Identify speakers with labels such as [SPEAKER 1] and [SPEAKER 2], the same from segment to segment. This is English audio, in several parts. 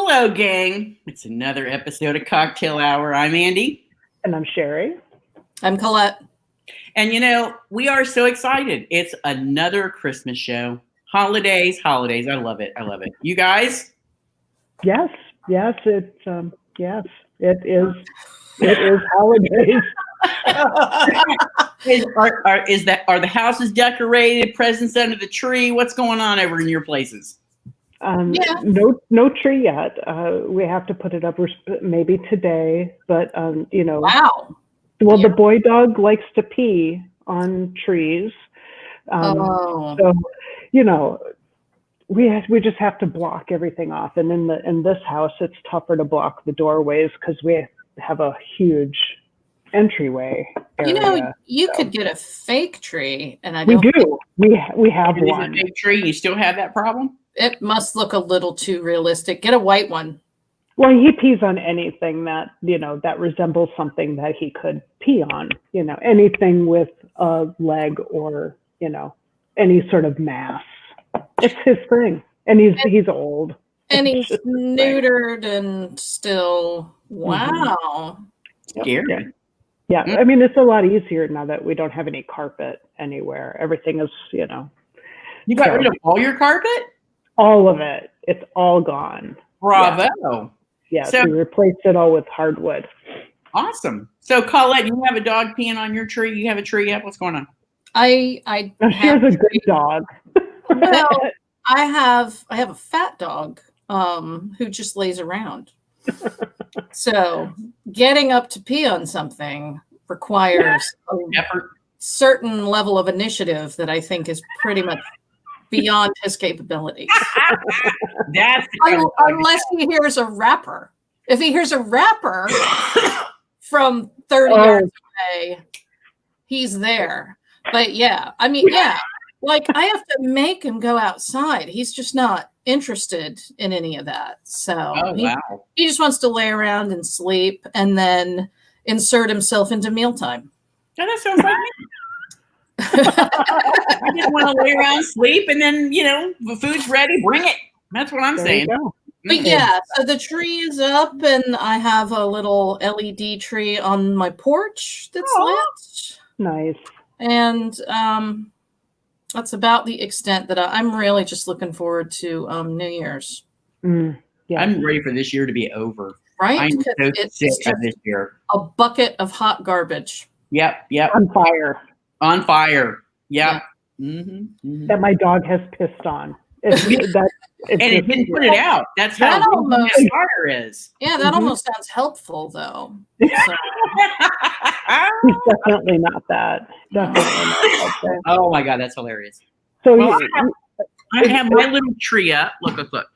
[SPEAKER 1] Hello, gang. It's another episode of Cocktail Hour. I'm Andy.
[SPEAKER 2] And I'm Sherry.
[SPEAKER 3] I'm Colette.
[SPEAKER 1] And we are so excited. It's another Christmas show. Holidays. I love it. You guys?
[SPEAKER 2] Yes, it is holidays.
[SPEAKER 1] Are the houses decorated? Presents under the tree? What's going on over in your places?
[SPEAKER 2] No tree yet. We have to put it up maybe today, but
[SPEAKER 3] Wow.
[SPEAKER 2] Well, the boy dog likes to pee on trees. So we just have to block everything off. And in this house, it's tougher to block the doorways because we have a huge entryway area.
[SPEAKER 3] You could get a fake tree, and
[SPEAKER 2] we do. We have one.
[SPEAKER 1] A fake tree. You still have that problem?
[SPEAKER 3] It must look a little too realistic. Get a white one.
[SPEAKER 2] Well, he pees on anything that that resembles something that he could pee on. Anything with a leg or any sort of mass. It's his thing, and he's old.
[SPEAKER 3] And he's neutered and still. Wow.
[SPEAKER 1] Scary.
[SPEAKER 2] Yeah. I mean, it's a lot easier now that we don't have any carpet anywhere. Everything is,
[SPEAKER 1] You got rid of all your carpet?
[SPEAKER 2] All of it. It's all gone.
[SPEAKER 1] Bravo.
[SPEAKER 2] Yeah. So we replaced it all with hardwood.
[SPEAKER 1] Awesome. So, Colette, you have a dog peeing on your tree? You have a tree up? What's going on?
[SPEAKER 3] I
[SPEAKER 2] she has a good dog.
[SPEAKER 3] Well, I have a fat dog who just lays around. So getting up to pee on something requires a certain level of initiative that I think is pretty much beyond his capabilities. Unless he hears a rapper. If he hears a rapper from 30 yards away, he's there. But like I have to make him go outside. He's just not interested in any of that. So he just wants to lay around and sleep and then insert himself into mealtime.
[SPEAKER 1] Yeah, that sounds like me. I just want to lay around, sleep, and then, the food's ready, bring it. That's what I'm saying.
[SPEAKER 3] But so the tree is up, and I have a little LED tree on my porch that's lit.
[SPEAKER 2] Nice.
[SPEAKER 3] And that's about the extent that I'm really just looking forward to New Year's.
[SPEAKER 1] I'm ready for this year to be over.
[SPEAKER 3] Right?
[SPEAKER 1] I'm so sick of this year.
[SPEAKER 3] A bucket of hot garbage.
[SPEAKER 1] Yep. On fire. Yep.
[SPEAKER 3] Yeah.
[SPEAKER 1] Mm-hmm.
[SPEAKER 2] That my dog has pissed on.
[SPEAKER 1] And it didn't put it out. That's how
[SPEAKER 3] almost
[SPEAKER 1] fire is.
[SPEAKER 3] Yeah, that almost sounds helpful, though. So.
[SPEAKER 2] He's definitely not that.
[SPEAKER 1] Oh my God, that's hilarious.
[SPEAKER 2] So
[SPEAKER 1] I have my little tree up. Look.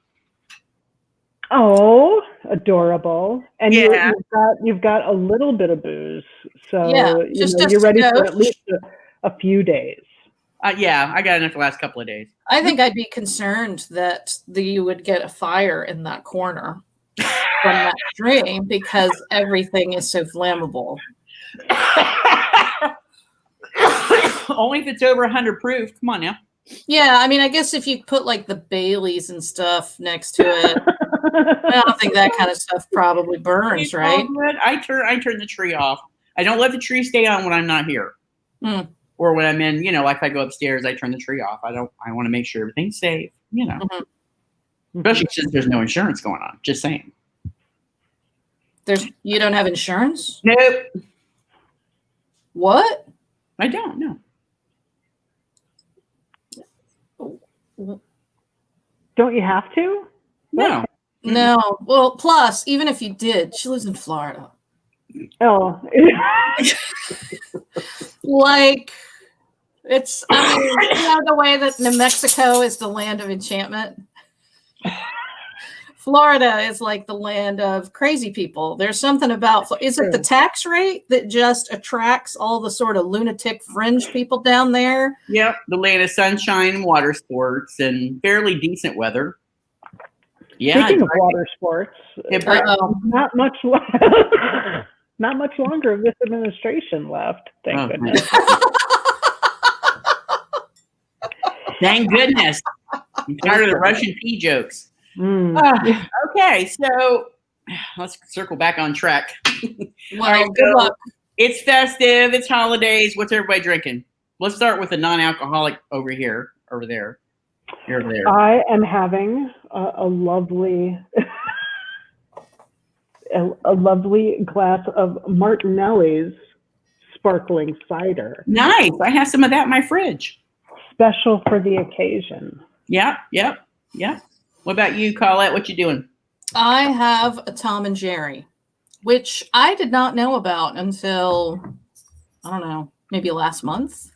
[SPEAKER 2] Oh, adorable! And you've got a little bit of booze, so you're ready for at least a few days.
[SPEAKER 1] I got enough the last couple of days.
[SPEAKER 3] I think I'd be concerned that you would get a fire in that corner from that tree because everything is so flammable.
[SPEAKER 1] Only if it's over 100 proof. Come on now.
[SPEAKER 3] Yeah, I mean, I guess if you put like the Baileys and stuff next to it, I don't think that kind of stuff probably burns, right?
[SPEAKER 1] I turn the tree off. I don't let the tree stay on when I'm not here. Or when I'm in, like if I go upstairs, I turn the tree off. I want to make sure everything's safe, Especially since there's no insurance going on. Just saying.
[SPEAKER 3] You don't have insurance?
[SPEAKER 1] Nope.
[SPEAKER 3] What?
[SPEAKER 1] I don't know.
[SPEAKER 2] Don't you have to?
[SPEAKER 1] No.
[SPEAKER 3] No. Well, plus, even if you did, she lives in Florida.
[SPEAKER 2] Oh.
[SPEAKER 3] Like, it's, the way that New Mexico is the land of enchantment. Florida is like the land of crazy people. There's something about, is it the tax rate that just attracts all the sort of lunatic fringe people down there?
[SPEAKER 1] Yep. The land of sunshine and water sports and fairly decent weather. Yeah.
[SPEAKER 2] Speaking of water sports, not much longer of this administration left. Thank goodness.
[SPEAKER 1] Thank goodness. I'm tired of the Russian pee jokes. Okay, so let's circle back on track.
[SPEAKER 3] Well,
[SPEAKER 1] All right,
[SPEAKER 3] good
[SPEAKER 1] so
[SPEAKER 3] luck.
[SPEAKER 1] it's festive. It's holidays. What's everybody drinking? Let's start with the non-alcoholic over here, over there. You're over there.
[SPEAKER 2] I am having a lovely, a lovely glass of Martinelli's sparkling cider.
[SPEAKER 1] Nice. I have some of that in my fridge.
[SPEAKER 2] Special for the occasion.
[SPEAKER 1] Yep. What about you, Colette? What you doing?
[SPEAKER 3] I have a Tom and Jerry, which I did not know about until, I don't know, maybe last month.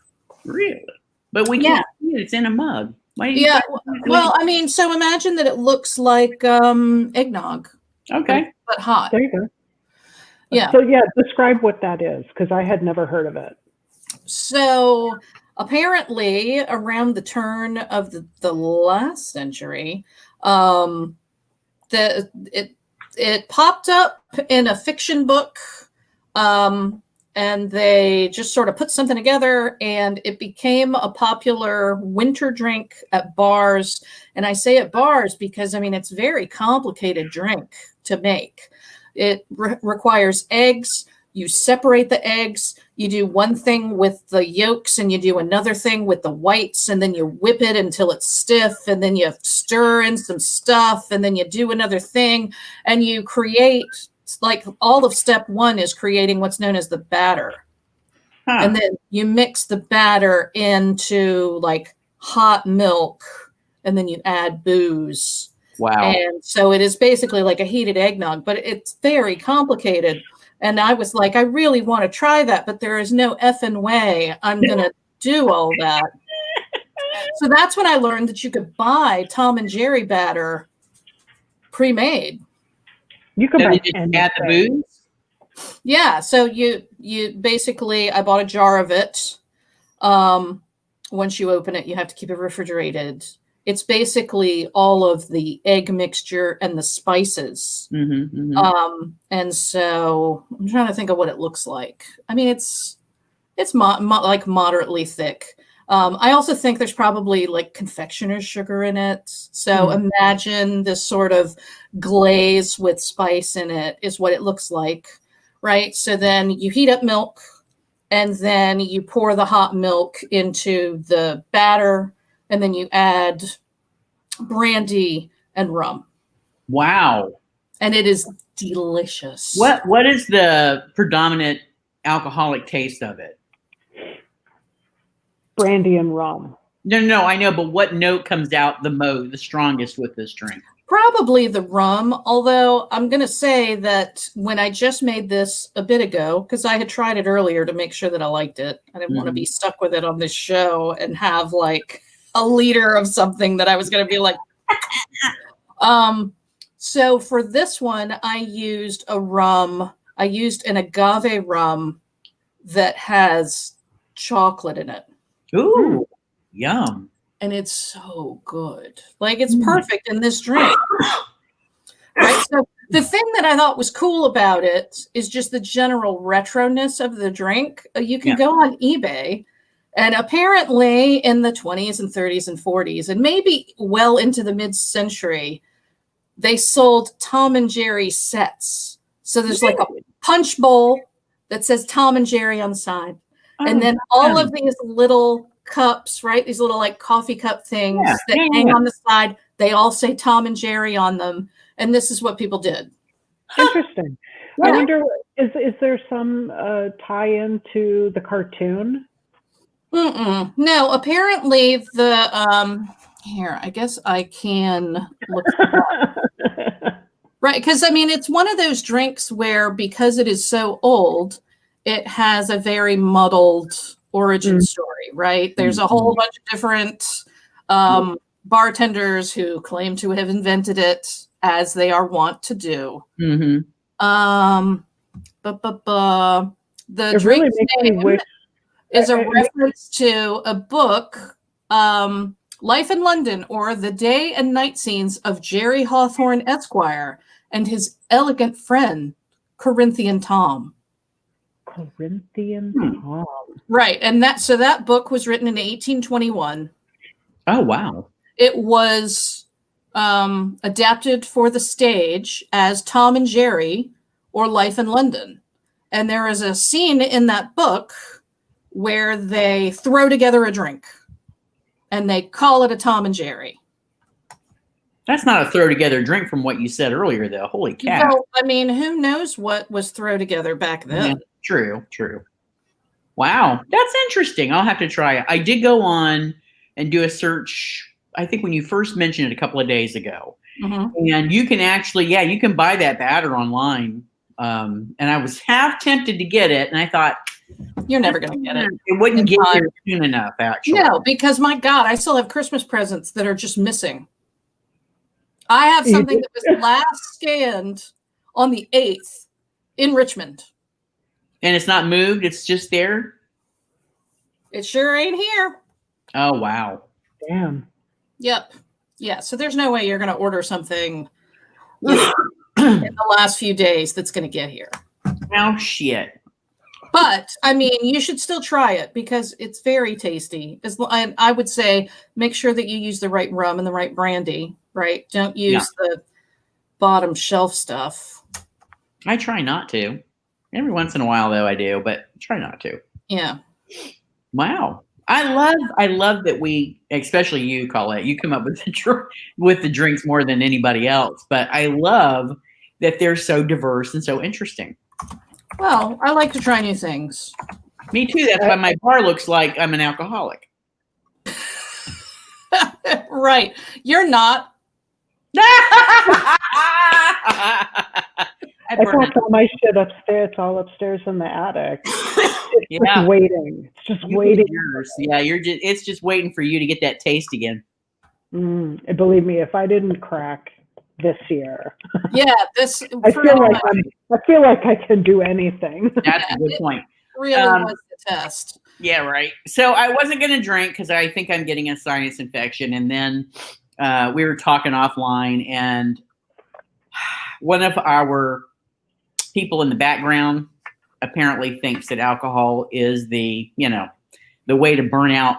[SPEAKER 1] Really? But we can't see it. It's in a mug. Why did you
[SPEAKER 3] Well, I mean, so imagine that it looks like eggnog.
[SPEAKER 1] Okay.
[SPEAKER 3] But hot.
[SPEAKER 2] There you go.
[SPEAKER 3] Yeah.
[SPEAKER 2] So describe what that is, because I had never heard of it.
[SPEAKER 3] So apparently around the turn of the last century, it popped up in a fiction book, and they just sort of put something together, and it became a popular winter drink at bars. And I say at bars because, I mean, it's a very complicated drink to make. It requires eggs. You separate the eggs. You do one thing with the yolks and you do another thing with the whites, and then you whip it until it's stiff, and then you stir in some stuff, and then you do another thing, and you create, like, all of step one is creating what's known as the batter. And then you mix the batter into like hot milk, and then you add booze.
[SPEAKER 1] Wow.
[SPEAKER 3] And so it is basically like a heated eggnog, but it's very complicated. And I was like, I really want to try that, but there is no effing way I'm going to do all that. So that's when I learned that you could buy Tom and Jerry batter pre-made.
[SPEAKER 2] You can buy
[SPEAKER 1] add the booze?
[SPEAKER 3] Yeah. So you basically, I bought a jar of it. Once you open it, you have to keep it refrigerated. It's basically all of the egg mixture and the spices. And so I'm trying to think of what it looks like. I mean, it's like moderately thick. I also think there's probably like confectioner's sugar in it. So imagine this sort of glaze with spice in it is what it looks like, right? So then you heat up milk, and then you pour the hot milk into the batter, and then you add brandy and rum.
[SPEAKER 1] Wow.
[SPEAKER 3] And it is delicious.
[SPEAKER 1] What is the predominant alcoholic taste of it?
[SPEAKER 2] Brandy and rum.
[SPEAKER 1] No, I know, but what note comes out the strongest with this drink?
[SPEAKER 3] Probably the rum, although I'm going to say that when I just made this a bit ago, because I had tried it earlier to make sure that I liked it. I didn't want to be stuck with it on this show and have like a liter of something that I was going to be like. So for this one, I used an agave rum that has chocolate in it.
[SPEAKER 1] Ooh, yum.
[SPEAKER 3] And it's so good. Like, it's perfect in this drink. Right? So the thing that I thought was cool about it is just the general retroness of the drink. You can go on eBay, and apparently in the 20s and 30s and 40s, and maybe well into the mid-century, they sold Tom and Jerry sets. So there's like a punch bowl that says Tom and Jerry on the side. And then all of these little cups, right? These little like coffee cup things that hang on the side. They all say Tom and Jerry on them. And this is what people did.
[SPEAKER 2] Interesting. I wonder, is there some tie-in to the cartoon?
[SPEAKER 3] No, apparently the here, I guess I can look it up. Right, because I mean, it's one of those drinks where, because it is so old, it has a very muddled origin story, right? There's a whole bunch of different bartenders who claim to have invented it, as they are wont to do. The drink name is a reference to a book, Life in London, or The Day and Night Scenes of Jerry Hawthorne Esquire and his elegant friend, Corinthian Tom.
[SPEAKER 2] Corinthian Tom.
[SPEAKER 3] Right. And that book was written in 1821.
[SPEAKER 1] Oh, wow.
[SPEAKER 3] It was adapted for the stage as Tom and Jerry or Life in London. And there is a scene in that book where they throw together a drink and they call it a Tom and Jerry.
[SPEAKER 1] That's not a throw together drink from what you said earlier, though. Holy cow.
[SPEAKER 3] Well, I mean, who knows what was thrown together back then?
[SPEAKER 1] Yeah, true. Wow. That's interesting. I'll have to try it. I did go on and do a search, I think when you first mentioned it a couple of days ago.
[SPEAKER 3] Mm-hmm.
[SPEAKER 1] And you can actually, you can buy that batter online. And I was half tempted to get it. And I thought,
[SPEAKER 3] you're never going to get it.
[SPEAKER 1] It wouldn't get here soon enough, actually.
[SPEAKER 3] No, because my God, I still have Christmas presents that are just missing. I have something that was last scanned on the 8th in Richmond.
[SPEAKER 1] And it's not moved? It's just there?
[SPEAKER 3] It sure ain't here.
[SPEAKER 1] Oh, wow.
[SPEAKER 2] Damn.
[SPEAKER 3] Yep. Yeah, so there's no way you're going to order something in the last few days that's going to get here.
[SPEAKER 1] Oh, shit.
[SPEAKER 3] But, I mean, you should still try it because it's very tasty. And I would say make sure that you use the right rum and the right brandy, right? Don't use the bottom shelf stuff.
[SPEAKER 1] I try not to. Every once in a while, though, I do, but try not to.
[SPEAKER 3] Yeah.
[SPEAKER 1] Wow. I love that we, especially you, Colette, you come up with the drinks more than anybody else. But I love that they're so diverse and so interesting.
[SPEAKER 3] Well, I like to try new things.
[SPEAKER 1] Me too. That's why my bar looks like I'm an alcoholic.
[SPEAKER 3] Right. You're not.
[SPEAKER 2] I packed all my shit upstairs. It's all upstairs in the attic. It's just waiting. It's just waiting.
[SPEAKER 1] Yeah, it's just waiting for you to get that taste again.
[SPEAKER 2] And believe me, if I didn't crack this year,
[SPEAKER 3] yeah,
[SPEAKER 2] I feel like I can do anything.
[SPEAKER 1] That's a good point.
[SPEAKER 3] Really was the test.
[SPEAKER 1] Yeah, right. So I wasn't going to drink because I think I'm getting a sinus infection, and then we were talking offline, and one of our people in the background apparently thinks that alcohol is the way to burn out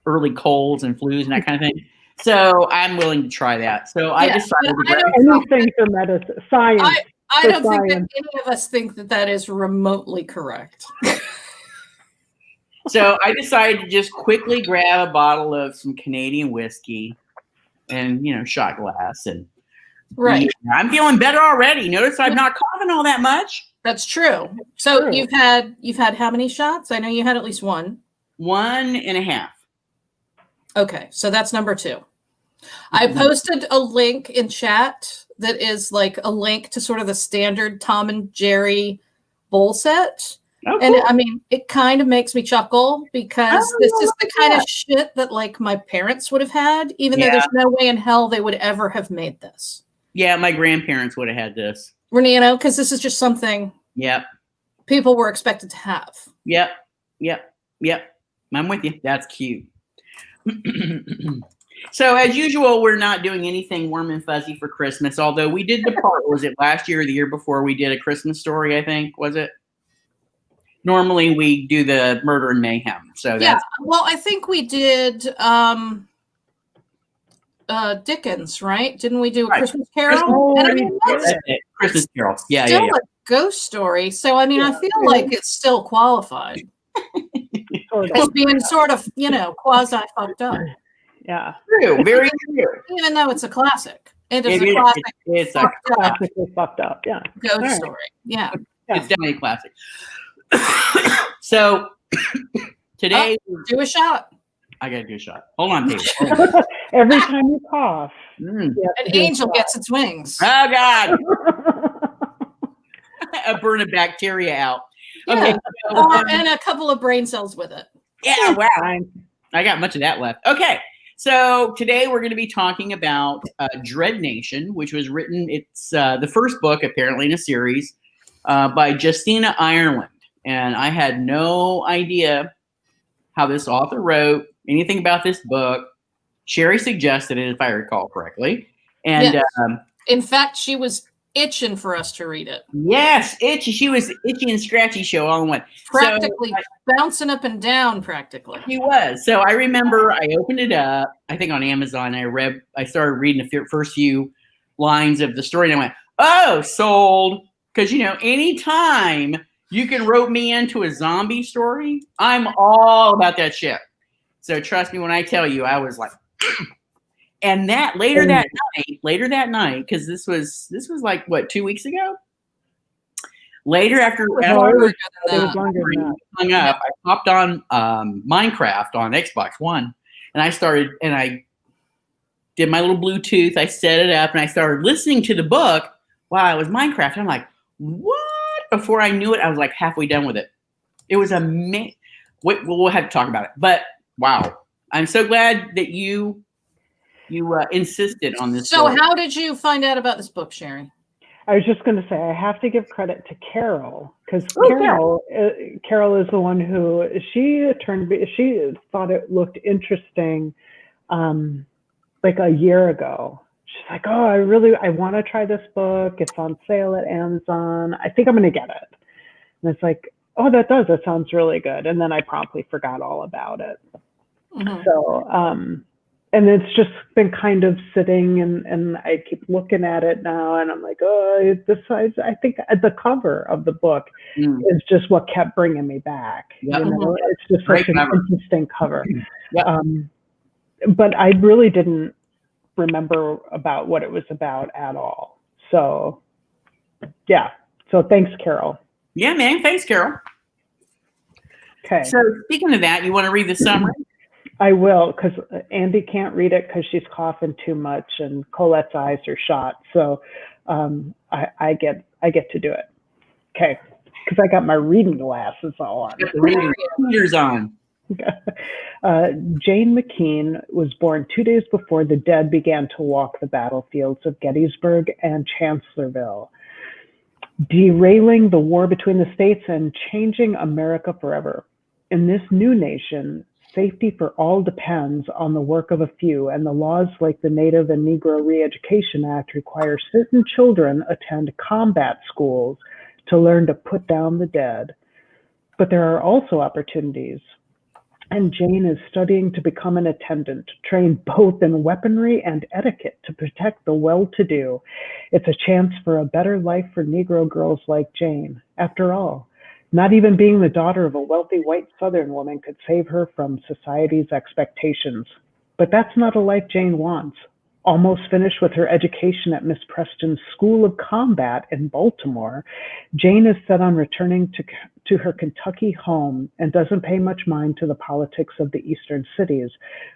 [SPEAKER 1] early colds and flus and that kind of thing. So I'm willing to try that. So I decided to grab
[SPEAKER 2] anything for medicine, science.
[SPEAKER 3] I don't think that any of us think that is remotely correct.
[SPEAKER 1] So I decided to just quickly grab a bottle of some Canadian whiskey and, shot glass. And
[SPEAKER 3] right.
[SPEAKER 1] I'm feeling better already. Notice I'm not coughing all that much.
[SPEAKER 3] That's true. So you've had how many shots? I know you had at least one.
[SPEAKER 1] 1.5.
[SPEAKER 3] Okay, so that's number 2. I posted a link in chat that is like a link to sort of the standard Tom and Jerry bowl set. Oh, cool. And I mean, it kind of makes me chuckle because this is the kind of shit that like my parents would have had, even though there's no way in hell they would ever have made this.
[SPEAKER 1] Yeah, my grandparents would have had this.
[SPEAKER 3] Because this is just something people were expected to have. Yep.
[SPEAKER 1] I'm with you. That's cute. So as usual, we're not doing anything warm and fuzzy for Christmas, although we did was it last year or the year before we did a Christmas story, I think, was it? Normally we do the murder and mayhem. So
[SPEAKER 3] well, I think we did Dickens, right? Didn't we do a Christmas Carol?
[SPEAKER 1] Christmas Carol. Yeah,
[SPEAKER 3] still a ghost story. So I mean, I feel like it's still qualified as being sort of, quasi fucked up.
[SPEAKER 2] Yeah,
[SPEAKER 1] true. Very true.
[SPEAKER 3] Even though it's a classic, it is a classic.
[SPEAKER 1] It's a
[SPEAKER 2] classically fucked up. Yeah,
[SPEAKER 3] ghost story. Yeah,
[SPEAKER 1] it's definitely a classic. So today,
[SPEAKER 3] do a shot.
[SPEAKER 1] I gotta do a shot. Hold on, David.
[SPEAKER 2] Every time you cough,
[SPEAKER 3] an angel gets its wings.
[SPEAKER 1] Oh God! A burn of bacteria out. Okay,
[SPEAKER 3] and a couple of brain cells with it.
[SPEAKER 1] Yeah, wow. I got much of that left. Okay, so today we're going to be talking about Dread Nation, which was written. It's the first book, apparently, in a series by Justina Ireland. And I had no idea how this author wrote anything about this book. Sherry suggested it, if I recall correctly. And
[SPEAKER 3] in fact, she was itching for us to read it.
[SPEAKER 1] Yes, Itchy. She was Itchy and Scratchy show all in one.
[SPEAKER 3] Practically bouncing up and down, practically.
[SPEAKER 1] He was. So I remember I opened it up, I think on Amazon. I started reading the first few lines of the story and I went, oh, sold. Because, anytime you can rope me into a zombie story, I'm all about that shit. So trust me when I tell you, I was like, and that later that night, because this was like what, 2 weeks ago? Later after
[SPEAKER 2] it was longer than that.
[SPEAKER 1] Hung up, I popped on Minecraft on Xbox One, and I did my little Bluetooth. I set it up, and I started listening to the book while I was Minecraft. I'm like, what? Before I knew it, I was like halfway done with it. It was amazing. We'll have to talk about it. But wow, I'm so glad that you insisted on this.
[SPEAKER 2] So
[SPEAKER 3] how did you find out about this book, Sherry?
[SPEAKER 2] I was just going to say, I have to give credit to Carol, because Carol is the one who she thought it looked interesting like a year ago. She's like, oh, I want to try this book. It's on sale at Amazon. I think I'm going to get it. And it's like, oh, that sounds really good. And then I promptly forgot all about it. Mm-hmm. So, and it's just been kind of sitting, and I keep looking at it now, and I'm like, oh, I think the cover of the book is just what kept bringing me back. Yep. It's just such an interesting cover. Yep. But I really didn't remember about what it was about at all. So, yeah. So thanks, Carol.
[SPEAKER 1] Yeah, man. Thanks, Carol.
[SPEAKER 2] Okay.
[SPEAKER 1] So speaking of that, you want to read the summary?
[SPEAKER 2] I will, because Andy can't read it because she's coughing too much, and Colette's eyes are shot. So I get to do it. Okay, because I got my reading glasses on.
[SPEAKER 1] Reading readers on.
[SPEAKER 2] Jane McKean was born 2 days before the dead began to walk the battlefields of Gettysburg and Chancellorsville, derailing the war between the states and changing America forever. In this new nation, safety for all depends on the work of a few, and the laws like the Native and Negro Re-Education Act require certain children attend combat schools to learn to put down the dead. But there are also opportunities, and Jane is studying to become an attendant, trained both in weaponry and etiquette to protect the well-to-do. It's a chance for a better life for Negro girls like Jane. After all, not even being the daughter of a wealthy white Southern woman could save her from society's expectations. But that's not a life Jane wants. Almost finished with her education at Miss Preston's School of Combat in Baltimore, Jane is set on returning to her Kentucky home and doesn't pay much mind to the politics of the eastern cities,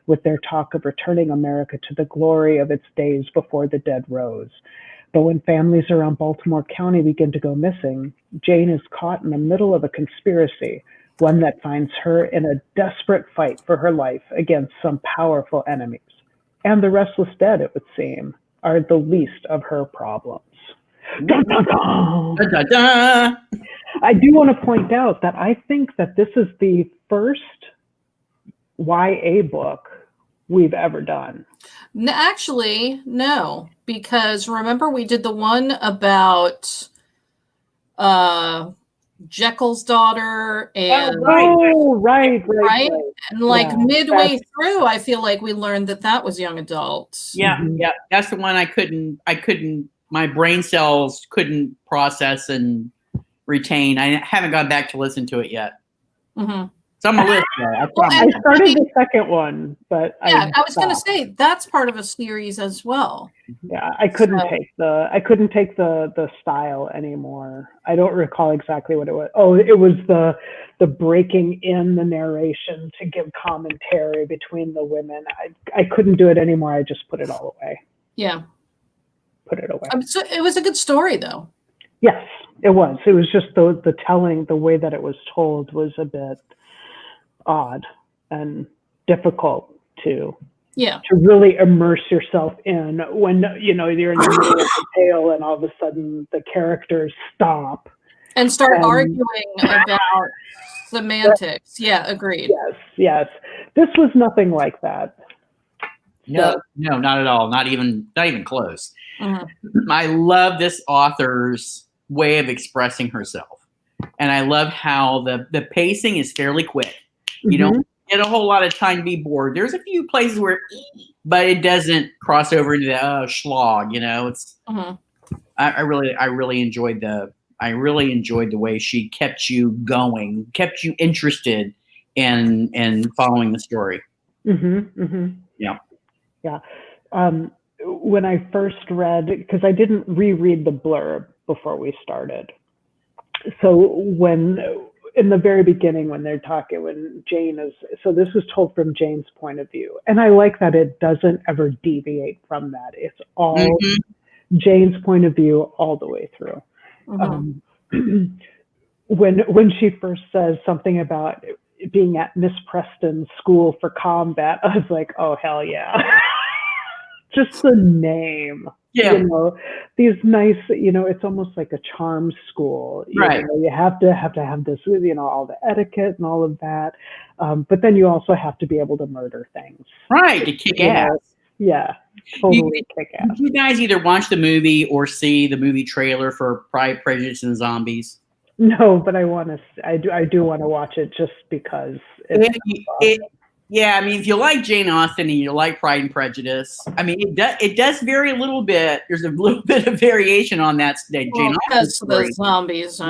[SPEAKER 2] with their talk of returning America to the glory of its days before the dead rose. But when families around Baltimore County begin to go missing, Jane is caught in the middle of a conspiracy, one that finds her in a desperate fight for her life against some powerful enemies. And the restless dead, it would seem, are the least of her problems. Dun, dun, dun. Dun, dun, dun. I do want to point out that I think that this is the first YA book we've ever done.
[SPEAKER 3] Actually, no, because remember we did the one about Jekyll's daughter and
[SPEAKER 2] right.
[SPEAKER 3] And like midway through, I feel like we learned that was young adults.
[SPEAKER 1] Yeah, yeah, that's the one I couldn't. My brain cells couldn't process and retain. I haven't gone back to listen to it yet.
[SPEAKER 3] Mm-hmm.
[SPEAKER 1] It's on my list.
[SPEAKER 2] I started the second one, but
[SPEAKER 3] I was going to say that's part of a series as well.
[SPEAKER 2] Yeah, I couldn't take the style anymore. I don't recall exactly what it was. Oh, it was the breaking in the narration to give commentary between the women. I couldn't do it anymore. I just put it all away.
[SPEAKER 3] Yeah,
[SPEAKER 2] put it away.
[SPEAKER 3] So it was a good story, though.
[SPEAKER 2] Yes, it was. It was just the telling, the way that it was told was a bit odd and difficult to really immerse yourself in when you're in the middle of the tale and all of a sudden the characters stop
[SPEAKER 3] and start arguing about semantics. Yeah, agreed.
[SPEAKER 2] Yes. This was nothing like that.
[SPEAKER 1] No, not at all. Not even close. I love this author's way of expressing herself. And I love how the pacing is fairly quick. You don't get a whole lot of time to be bored. There's a few places where, but it doesn't cross over into the slog. It's. I really enjoyed the way she kept you going, kept you interested in following the story. Yeah.
[SPEAKER 2] When I first read, because I didn't reread the blurb before we started. So in the very beginning, when they're talking, when Jane is, so this is told from Jane's point of view. And I like that it doesn't ever deviate from that. It's all Jane's point of view all the way through. When she first says something about being at Miss Preston's school for combat, I was like, oh, hell yeah. Just the name.
[SPEAKER 1] Yeah.
[SPEAKER 2] These nice, it's almost like a charm school.
[SPEAKER 1] Right.
[SPEAKER 2] You have to have this, all the etiquette and all of that. But then you also have to be able to murder things.
[SPEAKER 1] Right, to kick ass.
[SPEAKER 2] Yeah, totally kick ass.
[SPEAKER 1] Did you guys either watch the movie or see the movie trailer for Pride, Prejudice, and Zombies?
[SPEAKER 2] No, but I do want to watch it just because
[SPEAKER 1] yeah, I mean, if you like Jane Austen and you like Pride and Prejudice, I mean, it does vary a little bit. There's a little bit of variation on that Jane Austen
[SPEAKER 3] because
[SPEAKER 1] story.
[SPEAKER 3] The zombies,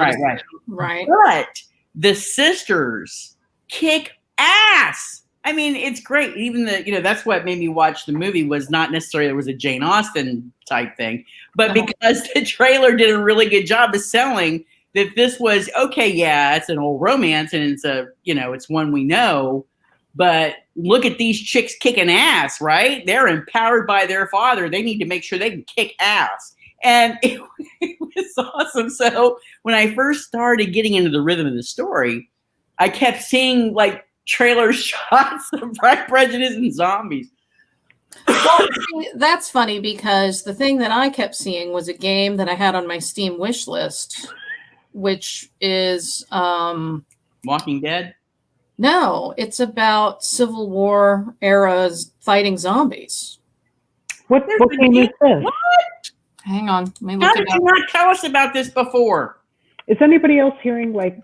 [SPEAKER 1] right. But the sisters kick ass. I mean, it's great. Even that's what made me watch the movie was not necessarily there was a Jane Austen type thing, but because the trailer did a really good job of selling that this was okay. Yeah, it's an old romance and it's it's one we know. But look at these chicks kicking ass, right? They're empowered by their father. They need to make sure they can kick ass. And it was awesome. So when I first started getting into the rhythm of the story, I kept seeing like trailer shots of Pride, Prejudice, and Zombies.
[SPEAKER 3] Well, that's funny because the thing that I kept seeing was a game that I had on my Steam wish list, which is
[SPEAKER 1] Walking Dead.
[SPEAKER 3] No, it's about Civil War eras fighting zombies.
[SPEAKER 2] What game is this?
[SPEAKER 1] What?
[SPEAKER 3] Hang on. Let me look
[SPEAKER 1] How did you not tell us about this before?
[SPEAKER 2] Is anybody else hearing like?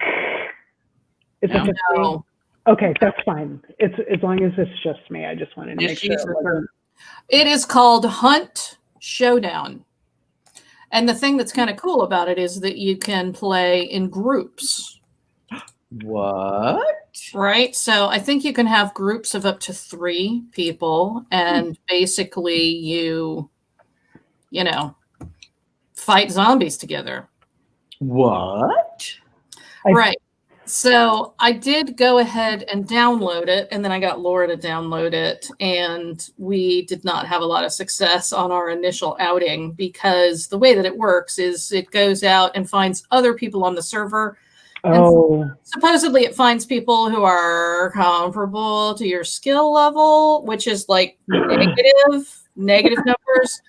[SPEAKER 2] Is
[SPEAKER 3] no.
[SPEAKER 2] it just me? Okay, that's fine. It's as long as it's just me. I just wanted to make sure.
[SPEAKER 3] It is called Hunt Showdown. And the thing that's kind of cool about it is that you can play in groups.
[SPEAKER 1] What?
[SPEAKER 3] Right. So I think you can have groups of up to 3 people and basically you fight zombies together.
[SPEAKER 1] What?
[SPEAKER 3] Right. So I did go ahead and download it, and then I got Laura to download it, and we did not have a lot of success on our initial outing because the way that it works is it goes out and finds other people on the server.
[SPEAKER 2] Oh.
[SPEAKER 3] And supposedly it finds people who are comparable to your skill level, which is like negative numbers.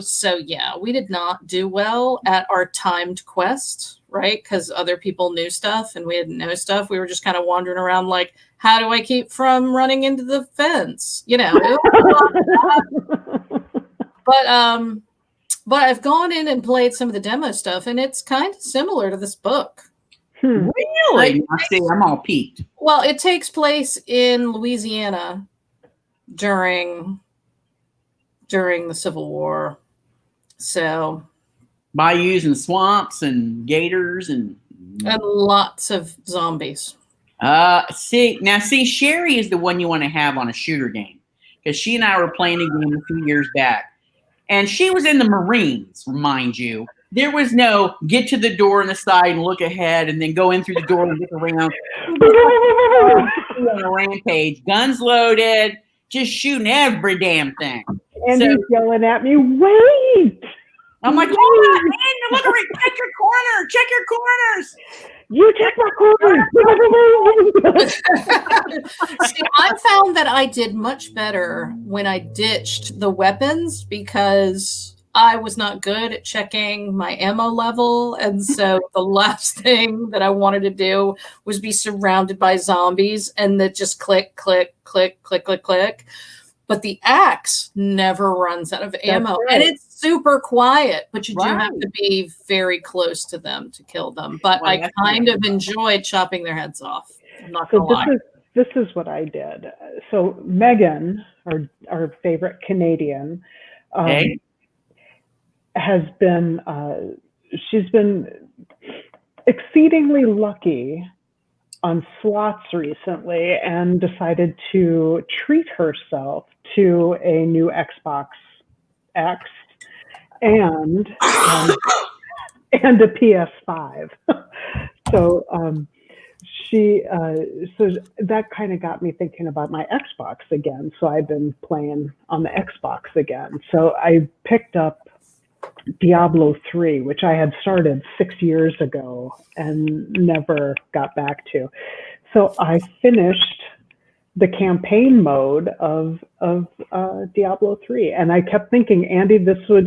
[SPEAKER 3] So yeah, we did not do well at our timed quest, right? Because other people knew stuff and we didn't know stuff. We were just kind of wandering around like, how do I keep from running into the fence? But I've gone in and played some of the demo stuff, and it's kind of similar to this book.
[SPEAKER 1] Really? I see. I'm all peaked.
[SPEAKER 3] Well, it takes place in Louisiana during the Civil War. So
[SPEAKER 1] bayous and swamps and gators and
[SPEAKER 3] lots of zombies.
[SPEAKER 1] See, Sherry is the one you want to have on a shooter game because she and I were playing a game a few years back, and she was in the Marines, mind you. There was no get to the door on the side and look ahead and then go in through the door and look around. On a rampage, guns loaded, just shooting every damn thing.
[SPEAKER 2] And he's yelling at me, wait!
[SPEAKER 1] I'm like, hold on, man, look around, check your corners.
[SPEAKER 2] You check my corners.
[SPEAKER 3] See, I found that I did much better when I ditched the weapons because I was not good at checking my ammo level. And so the last thing that I wanted to do was be surrounded by zombies and that just click, click, click, click, click, click. but the axe never runs out of ammo.
[SPEAKER 2] right.
[SPEAKER 3] And it's super quiet, but you do have
[SPEAKER 1] Right.
[SPEAKER 3] to be very close to them to kill them. But
[SPEAKER 1] Well,
[SPEAKER 3] I
[SPEAKER 1] that's
[SPEAKER 3] kind
[SPEAKER 1] right.
[SPEAKER 3] of enjoyed chopping their heads off. I'm not
[SPEAKER 2] So
[SPEAKER 3] gonna lie.
[SPEAKER 2] this is what I did. So Megan, our favorite Canadian,
[SPEAKER 1] Okay.
[SPEAKER 2] has been she's been exceedingly lucky on slots recently and decided to treat herself to a new Xbox X and and a PS5. So so that kind of got me thinking about my Xbox again. So I've been playing on the Xbox again. So I picked up Diablo 3, which I had started 6 years ago and never got back to. So I finished the campaign mode of Diablo 3, and I kept thinking, Andy,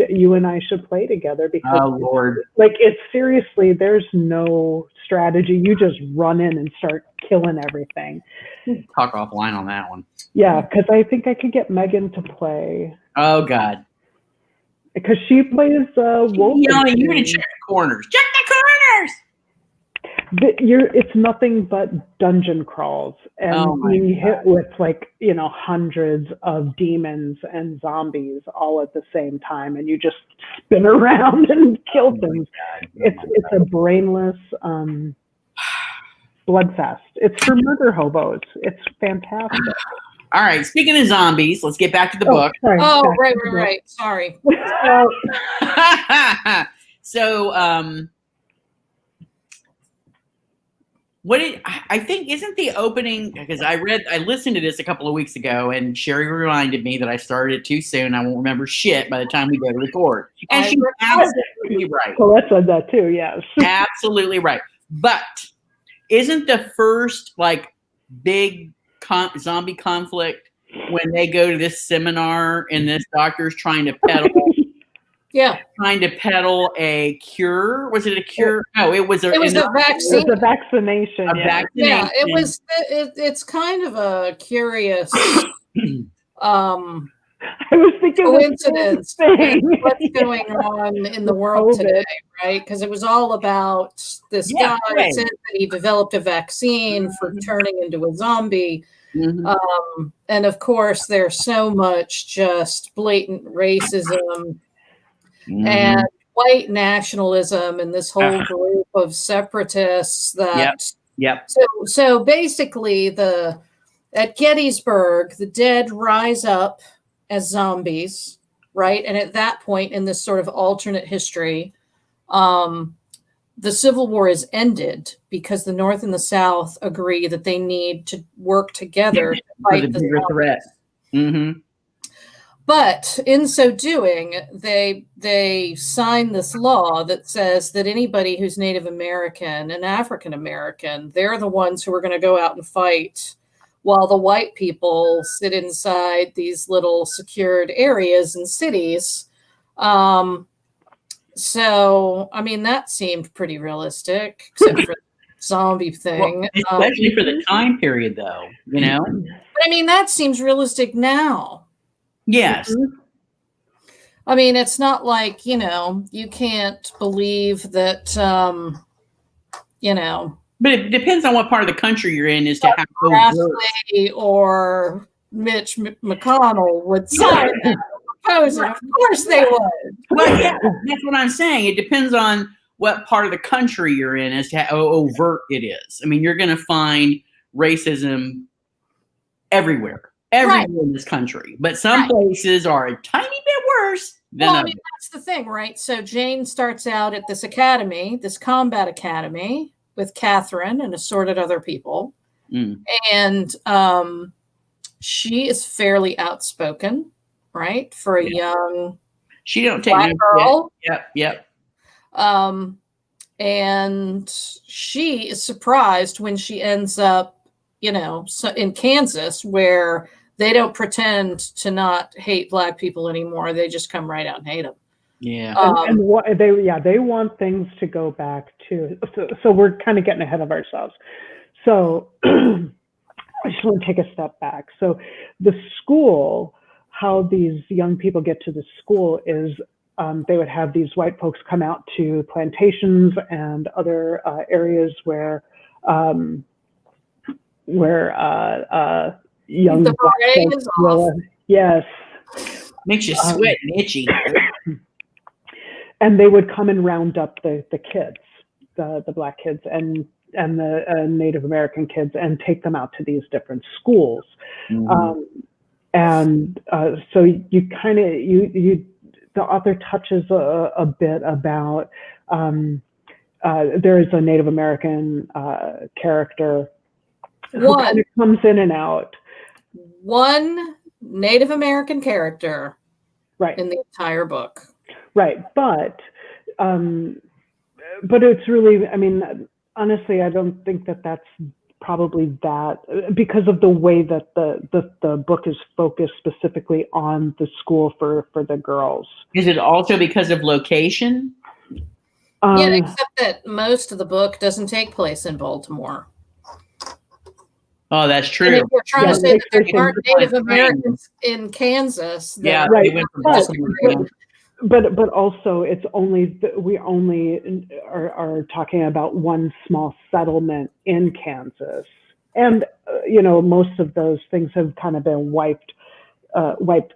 [SPEAKER 2] you and I should play together because,
[SPEAKER 1] Oh Lord.
[SPEAKER 2] like, it's seriously, there's no strategy. You just run in and start killing everything.
[SPEAKER 1] Talk offline on that one.
[SPEAKER 2] Yeah, because I think I could get Megan to play
[SPEAKER 1] Oh God.
[SPEAKER 2] because she plays Wolf.
[SPEAKER 1] Yelling, you to check the corners. Check the corners.
[SPEAKER 2] It's nothing but dungeon crawls and
[SPEAKER 1] Oh my
[SPEAKER 2] being
[SPEAKER 1] God.
[SPEAKER 2] hit with, like, you know, hundreds of demons and zombies all at the same time, and you just spin around and kill things. It's a brainless bloodfest. It's for murder hobos. It's fantastic.
[SPEAKER 1] All right. Speaking of zombies, let's get back to the book.
[SPEAKER 2] Sorry,
[SPEAKER 3] Oh,
[SPEAKER 2] back
[SPEAKER 3] right,
[SPEAKER 2] to the
[SPEAKER 3] right,
[SPEAKER 2] book.
[SPEAKER 3] right. Sorry.
[SPEAKER 1] So, I think isn't the opening, because I listened to this a couple of weeks ago, and Sherry reminded me that I started it too soon. I won't remember shit by the time we go to record. And she's absolutely right.
[SPEAKER 2] Colette said that too, yes.
[SPEAKER 1] Absolutely right. But isn't the first like big zombie conflict when they go to this seminar and this doctor's trying to peddle a cure? Was it a cure? No, it was a
[SPEAKER 3] vaccine.
[SPEAKER 2] It was a vaccination.
[SPEAKER 1] A
[SPEAKER 2] Yeah.
[SPEAKER 1] vaccination.
[SPEAKER 3] Yeah, it was. It's kind of a curious
[SPEAKER 2] I was thinking
[SPEAKER 3] coincidence
[SPEAKER 2] the same thing.
[SPEAKER 3] what's going on in the world today, right? Because it was all about this guy said that he developed a vaccine for turning into a zombie.
[SPEAKER 1] Mm-hmm.
[SPEAKER 3] And of course, there's so much just blatant racism and white nationalism and this whole group of separatists that so basically at Gettysburg, the dead rise up as zombies, right? And at that point in this sort of alternate history, the Civil War is ended because the North and the South agree that they need to work together to fight the bigger threat.
[SPEAKER 1] Mm-hmm.
[SPEAKER 3] But in so doing, they sign this law that says that anybody who's Native American and African American, they're the ones who are going to go out and fight, while the white people sit inside these little secured areas and cities. So, I mean, that seemed pretty realistic, except for the zombie thing.
[SPEAKER 1] Well, especially for the time period, though, you know?
[SPEAKER 3] But I mean, that seems realistic now.
[SPEAKER 1] Yes.
[SPEAKER 3] I mean, it's not like, you know, you can't believe that, you know.
[SPEAKER 1] But it depends on what part of the country you're in as to how
[SPEAKER 3] Grassley or Mitch McConnell would sign that proposal. Of course they would.
[SPEAKER 1] Well, yeah, that's what I'm saying. It depends on what part of the country you're in as to how overt it is. I mean, you're going to find racism everywhere in this country. But some places are a tiny bit worse than others.
[SPEAKER 3] I mean, that's the thing, right? So Jane starts out at this academy, this combat academy, with Catherine and assorted other people. And she is fairly outspoken, right? For a young
[SPEAKER 1] she don't take
[SPEAKER 3] black girl.
[SPEAKER 1] Yep.
[SPEAKER 3] And she is surprised when she ends up, you know, in Kansas, where they don't pretend to not hate black people anymore. They just come right out and hate them.
[SPEAKER 1] Yeah.
[SPEAKER 2] And what they want things to go back to. So we're kind of getting ahead of ourselves. So I just want to take a step back. So the school how these young people get to the school is they would have these white folks come out to plantations and other areas where young
[SPEAKER 3] The
[SPEAKER 2] black
[SPEAKER 3] beret
[SPEAKER 2] folks
[SPEAKER 3] is
[SPEAKER 2] will,
[SPEAKER 3] off.
[SPEAKER 2] yes,
[SPEAKER 1] Makes you sweat and itchy.
[SPEAKER 2] and they would come and round up the kids, the black kids and the Native American kids, and take them out to these different schools.
[SPEAKER 1] Mhm.
[SPEAKER 2] So you kind of the author touches a bit about there is a Native American character who kind of comes in and out.
[SPEAKER 3] One Native American character,
[SPEAKER 2] right,
[SPEAKER 3] in the entire book.
[SPEAKER 2] Right, but it's really, I mean, honestly, I don't think that's probably that, because of the way that the book is focused specifically on the school for the girls.
[SPEAKER 1] Is it also because of location?
[SPEAKER 3] Yeah, except that most of the book doesn't take place in Baltimore.
[SPEAKER 1] Oh, that's true.
[SPEAKER 3] And if you're trying to say that there aren't Native
[SPEAKER 1] Right.
[SPEAKER 3] Americans in Kansas,
[SPEAKER 1] Yeah,
[SPEAKER 2] right.
[SPEAKER 1] they went from Baltimore to
[SPEAKER 2] But also, it's only we only are talking about one small settlement in Kansas, and most of those things have kind of been wiped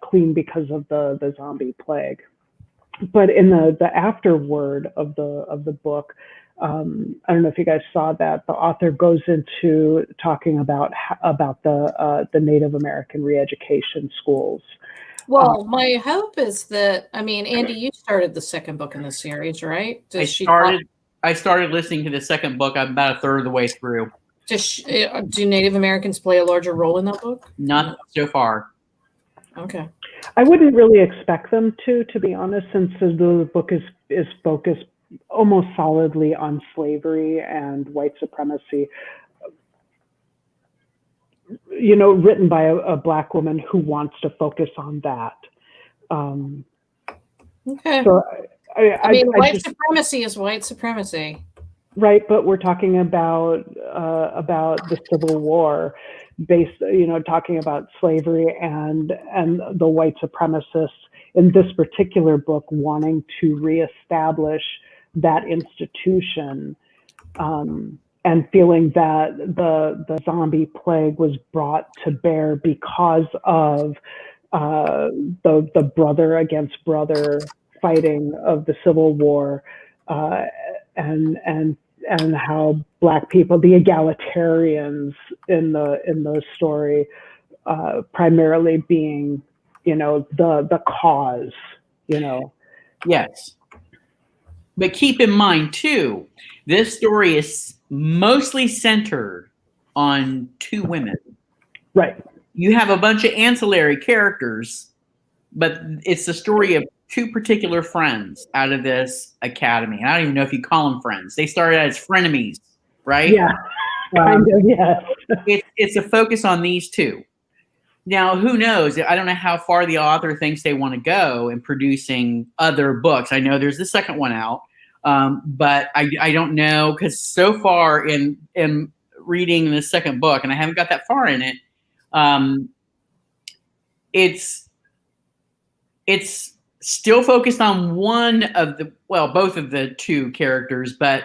[SPEAKER 2] clean because of the zombie plague. But in the afterword of the book, I don't know if you guys saw that, the author goes into talking about the Native American re-education schools.
[SPEAKER 3] Well, my hope is that, I mean, Andy, you started the second book in the series, right?
[SPEAKER 1] I started listening to the second book. I'm about a third of the way through.
[SPEAKER 3] Do Native Americans play a larger role in that book?
[SPEAKER 1] Not so far.
[SPEAKER 3] Okay.
[SPEAKER 2] I wouldn't really expect them to be honest, since the book is focused almost solidly on slavery and white supremacy. Written by a Black woman who wants to focus on that.
[SPEAKER 3] Okay.
[SPEAKER 2] So
[SPEAKER 3] I mean, white supremacy is white supremacy.
[SPEAKER 2] Right, but we're talking about the Civil War, talking about slavery and the white supremacists in this particular book wanting to reestablish that institution, and feeling that the zombie plague was brought to bear because of the brother against brother fighting of the Civil War, and how Black people, the egalitarians in the story, primarily being, the cause,
[SPEAKER 1] Yes. But keep in mind too, this story is mostly centered on two women.
[SPEAKER 2] Right.
[SPEAKER 1] You have a bunch of ancillary characters, but it's the story of two particular friends out of this academy. I don't even know if you call them friends. They started as frenemies, right?
[SPEAKER 2] Yeah, kind of, yes.
[SPEAKER 1] It's a focus on these two. Now, who knows? I don't know how far the author thinks they want to go in producing other books. I know there's the second one out, but I don't know, because so far in reading the second book, and I haven't got that far in it, it's still focused on both of the two characters, but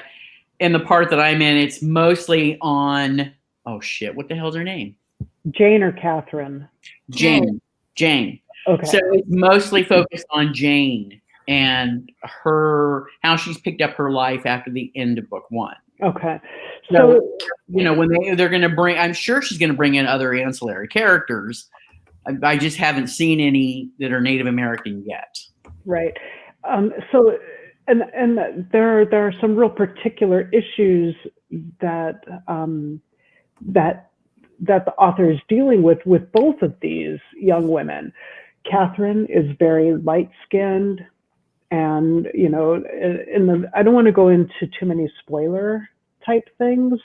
[SPEAKER 1] in the part that I'm in, it's mostly on, oh shit, what the hell's her name?
[SPEAKER 2] Jane or Catherine?
[SPEAKER 1] Jane.
[SPEAKER 2] Okay. So
[SPEAKER 1] it's mostly focused on Jane and how she's picked up her life after the end of book one.
[SPEAKER 2] Okay.
[SPEAKER 1] So when they're going to bring, I'm sure she's going to bring in other ancillary characters. I just haven't seen any that are Native American yet.
[SPEAKER 2] Right. So there are some real particular issues that the author is dealing with both of these young women. Catherine is very light-skinned, and I don't want to go into too many spoiler type things,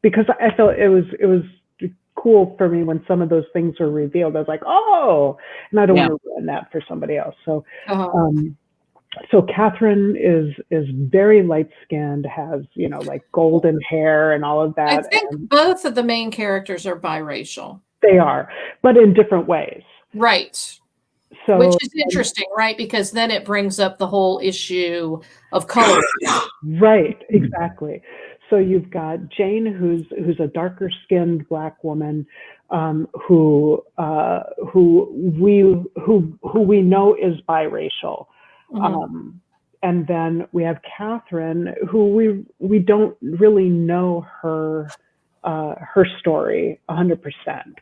[SPEAKER 2] because I felt it was cool for me when some of those things were revealed. I was like, oh, and I don't want to ruin that for somebody else. So, so Catherine is very light-skinned, has like golden hair and all of that.
[SPEAKER 3] I think both of the main characters are biracial.
[SPEAKER 2] They are, but in different ways.
[SPEAKER 3] Right.
[SPEAKER 2] So,
[SPEAKER 3] which is interesting, right? Because then it brings up the whole issue of color.
[SPEAKER 2] right, exactly. So you've got Jane, who's a darker skinned Black woman, who we know is biracial. And then we have Catherine, who we don't really know her story 100%.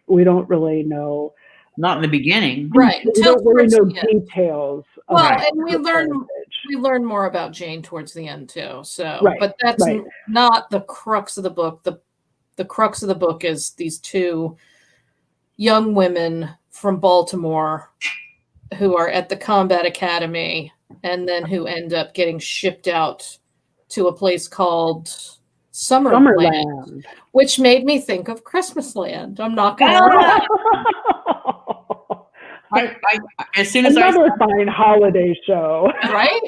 [SPEAKER 2] We don't really know.
[SPEAKER 1] Not in the beginning,
[SPEAKER 3] right?
[SPEAKER 2] We don't really know details.
[SPEAKER 3] Well, and we learn more about Jane towards the end too. So,
[SPEAKER 2] right,
[SPEAKER 3] but that's
[SPEAKER 2] right.
[SPEAKER 3] not the crux of the book. The crux of the book is these two young women from Baltimore who are at the combat academy and then who end up getting shipped out to a place called Summerland, which made me think of Christmasland. I'm not going to lie.
[SPEAKER 1] As soon as
[SPEAKER 2] another fine holiday show,
[SPEAKER 3] right?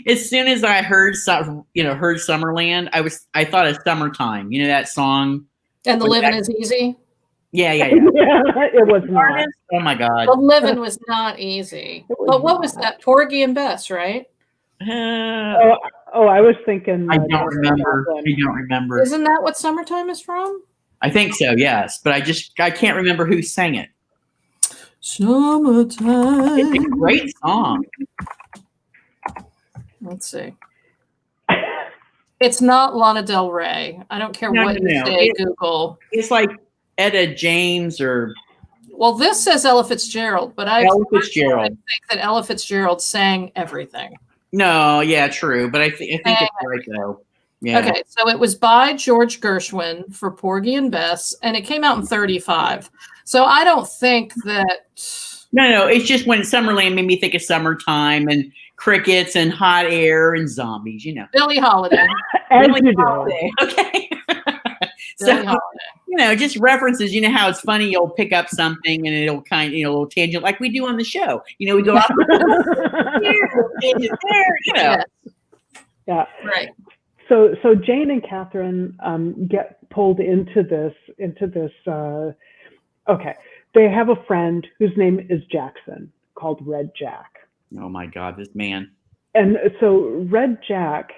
[SPEAKER 1] As soon as I heard Summerland, I thought of Summertime. You know that song?
[SPEAKER 3] And the living is easy.
[SPEAKER 2] Yeah, it was not.
[SPEAKER 1] Oh my God,
[SPEAKER 3] the living was not easy. But what was that? Porgy and Bess, right?
[SPEAKER 2] I was thinking.
[SPEAKER 1] I don't remember.
[SPEAKER 3] Isn't that what Summertime is from?
[SPEAKER 1] I think so. Yes, but I can't remember who sang it.
[SPEAKER 3] Summertime.
[SPEAKER 1] It's a great song.
[SPEAKER 3] Let's see. It's not Lana Del Rey. I don't care what you say, Google.
[SPEAKER 1] It's like Etta James or.
[SPEAKER 3] Well, this says Ella Fitzgerald, but I think that Ella Fitzgerald sang everything.
[SPEAKER 1] No, yeah, true, but I think it's right though. Yeah.
[SPEAKER 3] Okay, so it was by George Gershwin for Porgy and Bess, and it came out in 1935. So I don't think that.
[SPEAKER 1] No, it's just when Summerland made me think of summertime and crickets and hot air and zombies. You know,
[SPEAKER 3] Billie Holiday.
[SPEAKER 1] Billie Holiday. Okay.
[SPEAKER 3] Billie Holiday.
[SPEAKER 1] Just references. You know how it's funny. You'll pick up something and it'll a little tangent like we do on the show. We go out there.
[SPEAKER 2] Yeah.
[SPEAKER 3] Right.
[SPEAKER 2] So Jane and Catherine get pulled into this. Okay, they have a friend whose name is Jackson, called Red Jack.
[SPEAKER 1] Oh my God, this man.
[SPEAKER 2] And so Red Jack,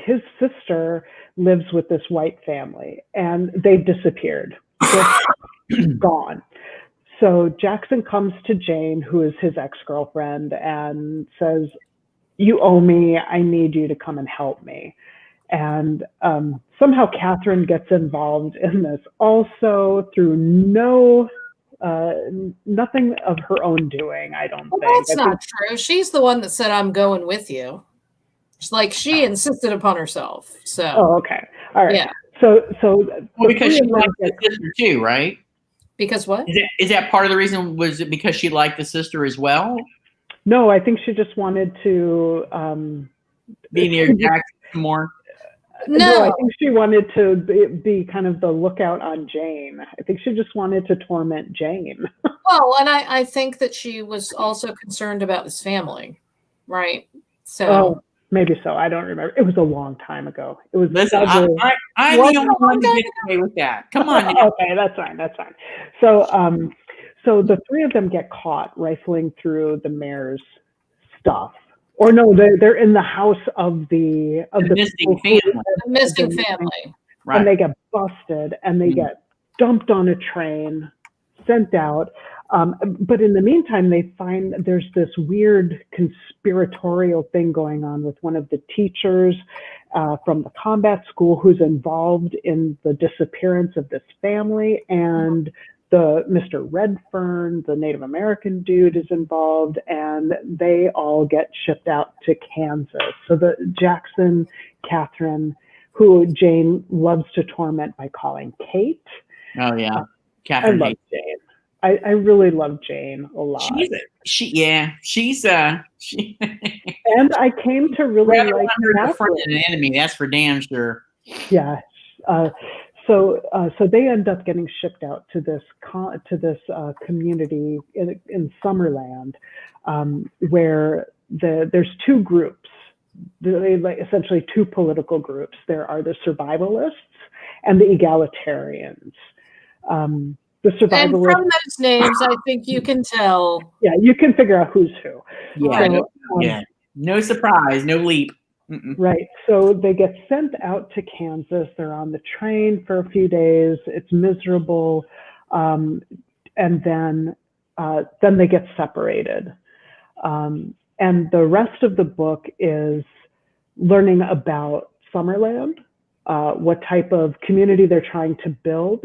[SPEAKER 2] his sister lives with this white family, and they've disappeared. They're gone. So Jackson comes to Jane, who is his ex-girlfriend, and says, "You owe me. I need you to come and help me." And somehow Catherine gets involved in this also through nothing of her own doing, I don't think.
[SPEAKER 3] That's not true. She's the one that said, "I'm going with you." She insisted upon herself. So.
[SPEAKER 2] Oh, okay. All right.
[SPEAKER 3] Yeah.
[SPEAKER 2] So
[SPEAKER 1] because she liked the sister too, right?
[SPEAKER 3] Because what?
[SPEAKER 1] Is that part of the reason? Was it because she liked the sister as well?
[SPEAKER 2] No, I think she just wanted to
[SPEAKER 1] be near Jackson more.
[SPEAKER 2] No, I think she wanted to be kind of the lookout on Jane. I think she just wanted to torment Jane.
[SPEAKER 3] Well, and I think that she was also concerned about his family, right? So.
[SPEAKER 2] Oh, maybe so. I don't remember. It was a long time ago. It was.
[SPEAKER 1] Listen, I'm the only one to get away with that. Come on. Now.
[SPEAKER 2] Okay, that's fine. That's fine. So the three of them get caught rifling through the mayor's stuff. Or no, they're in the house of the
[SPEAKER 1] missing family.
[SPEAKER 3] The missing family.
[SPEAKER 1] Right.
[SPEAKER 2] And they get busted and they get dumped on a train, sent out. But in the meantime, they find there's this weird conspiratorial thing going on with one of the teachers from the combat school who's involved in the disappearance of this family, and the Mr. Redfern, the Native American dude, is involved, and they all get shipped out to Kansas. So the Jackson, Catherine, who Jane loves to torment by calling Kate.
[SPEAKER 1] Oh yeah, Catherine.
[SPEAKER 2] I love Jane. I really love Jane a lot.
[SPEAKER 1] She's
[SPEAKER 2] and I came to really like
[SPEAKER 1] her friend and an enemy. That's for damn sure.
[SPEAKER 2] Yeah. So they end up getting shipped out to this community in Summerland, where there's two groups. Essentially two political groups. There are the survivalists and the egalitarians. the
[SPEAKER 3] And
[SPEAKER 2] survivalist.
[SPEAKER 3] from those names, I think you can tell.
[SPEAKER 2] Yeah, you can figure out who's who.
[SPEAKER 1] Yeah,
[SPEAKER 2] So,
[SPEAKER 1] no surprise, no leap.
[SPEAKER 2] Right. So they get sent out to Kansas. They're on the train for a few days. It's miserable, and then they get separated. And the rest of the book is learning about Summerland, what type of community they're trying to build,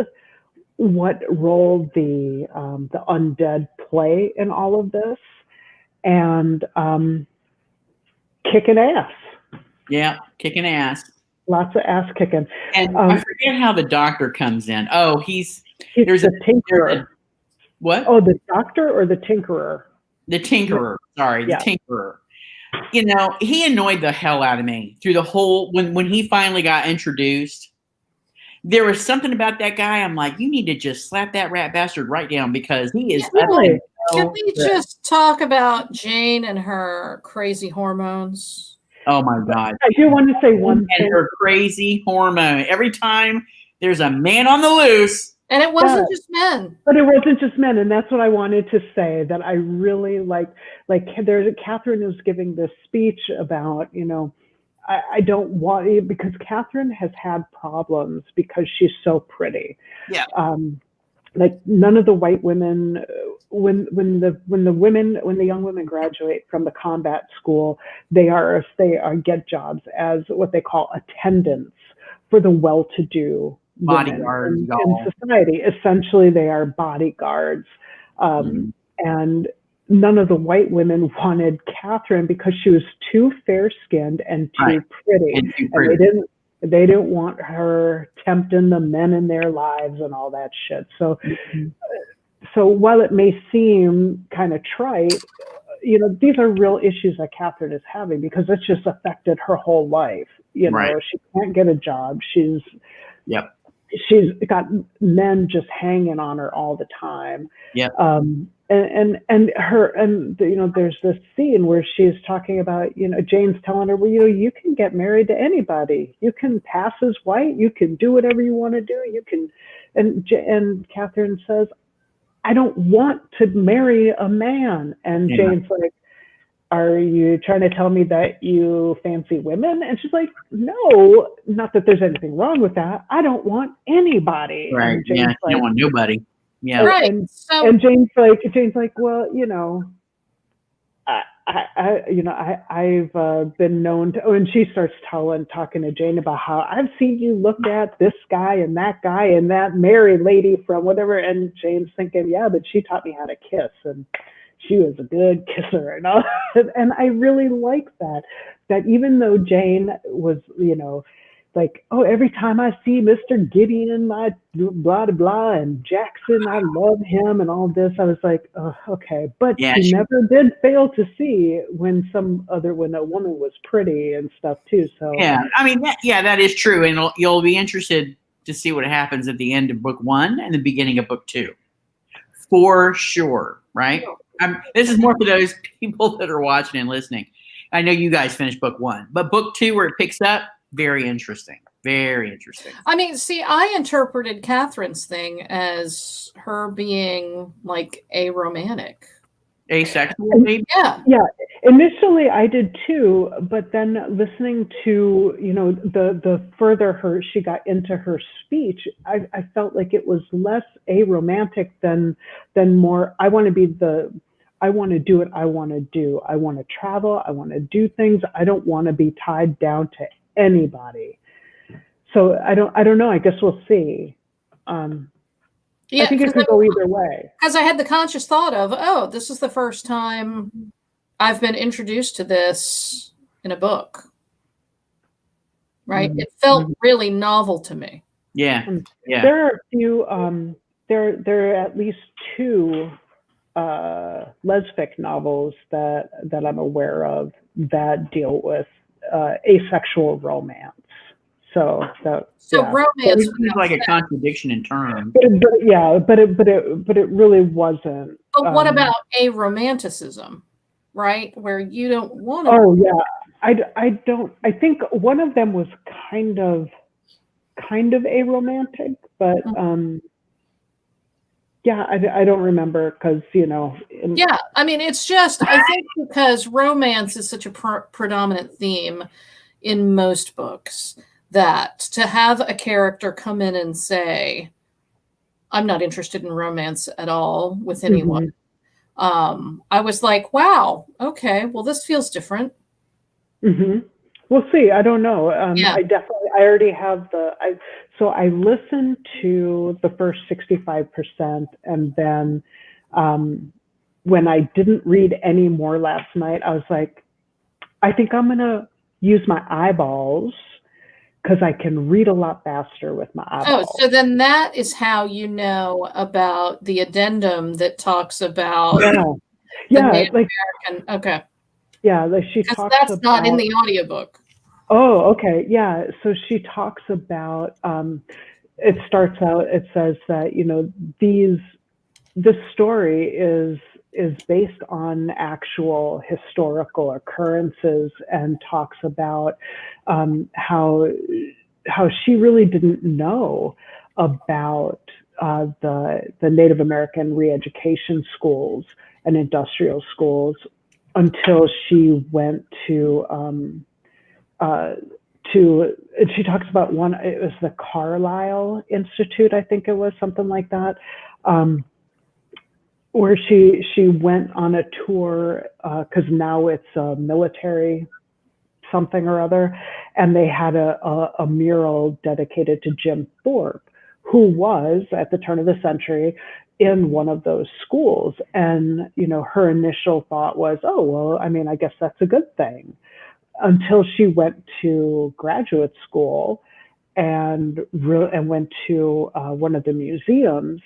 [SPEAKER 2] what role the undead play in all of this, and kicking ass.
[SPEAKER 1] Yeah, kicking ass.
[SPEAKER 2] Lots of ass kicking.
[SPEAKER 1] And I forget how the doctor comes in. Oh,
[SPEAKER 2] there's a tinkerer.
[SPEAKER 1] What?
[SPEAKER 2] Oh, the doctor or the tinkerer?
[SPEAKER 1] The tinkerer. Sorry, the tinkerer. You know, he annoyed the hell out of me through the whole when he finally got introduced. There was something about that guy. I'm like, you need to just slap that rat bastard right down because he is.
[SPEAKER 2] Really?
[SPEAKER 3] Can we just talk about Jane and her crazy hormones?
[SPEAKER 1] Oh my God!
[SPEAKER 2] I do want to say one thing.
[SPEAKER 1] And her crazy hormone. Every time there's a man on the loose.
[SPEAKER 3] And it wasn't just men.
[SPEAKER 2] But it wasn't just men, and that's what I wanted to say. That I really like. There's Catherine is giving this speech about, you know, I don't want, because Catherine has had problems because she's so pretty.
[SPEAKER 1] Yeah.
[SPEAKER 2] Like none of the white women, when the young women graduate from the combat school, they get jobs as what they call attendants for the well-to-do
[SPEAKER 1] bodyguards
[SPEAKER 2] in society. Essentially, they are bodyguards, and none of the white women wanted Catherine because she was too fair-skinned and too pretty. And they didn't want her tempting the men in their lives and all that shit. So, so while it may seem kind of trite, you know, these are real issues that Catherine is having because it's just affected her whole life. You know, she can't get a job. She's got men just hanging on her all the time. And you know, there's this scene where she's talking about, you know, Jane's telling her, well, you know, you can get married to anybody. You can pass as white. You can do whatever you want to do. You can, and Catherine says, I don't want to marry a man. And Jane's like, are you trying to tell me that you fancy women? And she's like, no, not that there's anything wrong with that. I don't want anybody.
[SPEAKER 1] Right. Yeah. Like, I don't want nobody. Yeah.
[SPEAKER 3] Right.
[SPEAKER 2] And Jane's like, well, you know, I've been known to, and she starts talking to Jane about how I've seen you look at this guy and that married lady from whatever. And Jane's thinking, yeah, but she taught me how to kiss and she was a good kisser and all. And I really like that even though Jane was, you know, like, oh, every time I see Mr. Gideon, my blah, blah, blah, and Jackson, I love him and all this, I was like, oh, okay. But she never did fail to see when a woman was pretty and stuff too. So
[SPEAKER 1] yeah, I mean, that is true. And you'll be interested to see what happens at the end of book 1 and the beginning of book 2. For sure, right? This is more for those people that are watching and listening. I know you guys finished book 1, but book 2, where it picks up, very interesting. Very interesting.
[SPEAKER 3] I mean, see, I interpreted Catherine's thing as her being like aromantic.
[SPEAKER 1] Asexual, maybe?
[SPEAKER 3] Yeah.
[SPEAKER 2] Yeah. Initially I did too, but then listening to, you know, the further she got into her speech, I felt like it was less aromantic than more, I want to do what I want to do. I want to travel. I want to do things. I don't want to be tied down to anybody. So I don't know. I guess we'll see. I think it could go either way.
[SPEAKER 3] Because I had the conscious thought of, oh, this is the first time I've been introduced to this in a book. Right? It felt really novel to me.
[SPEAKER 1] Yeah. Yeah.
[SPEAKER 2] There are a few. There are at least 2 lesfic novels that I'm aware of that deal with asexual romance. So
[SPEAKER 3] romance
[SPEAKER 1] seems like a contradiction in terms.
[SPEAKER 2] But it really wasn't.
[SPEAKER 3] But what about aromanticism, right? Where you don't want to.
[SPEAKER 2] Oh yeah, I don't. I think one of them was kind of aromantic, but Yeah, I don't remember because,
[SPEAKER 3] Yeah, I mean, it's just, I think because romance is such a predominant theme in most books, that to have a character come in and say, I'm not interested in romance at all with anyone. I was like, wow, okay, well, this feels different.
[SPEAKER 2] We'll see. I don't know.
[SPEAKER 3] Yeah.
[SPEAKER 2] I already have so I listened to the first 65%, and then when I didn't read any more last night, I was like, I think I'm going to use my eyeballs because I can read a lot faster with my eyeballs.
[SPEAKER 3] Oh, so then that is how you know about the addendum that talks about
[SPEAKER 2] Native
[SPEAKER 3] American. Okay.
[SPEAKER 2] Yeah, like she talks
[SPEAKER 3] that's
[SPEAKER 2] about,
[SPEAKER 3] not in the audiobook.
[SPEAKER 2] Oh, okay. Yeah. So she talks about, it starts out, it says that, this story is based on actual historical occurrences, and talks about how she really didn't know about the Native American re-education schools and industrial schools until she went to and she talks about one, it was the Carlisle Institute, I think it was, something like that, where she went on a tour, because now it's a military something or other, and they had a mural dedicated to Jim Thorpe, who was, at the turn of the century, in one of those schools. And, her initial thought was, oh, well, I mean, I guess that's a good thing. Until she went to graduate school and went to one of the museums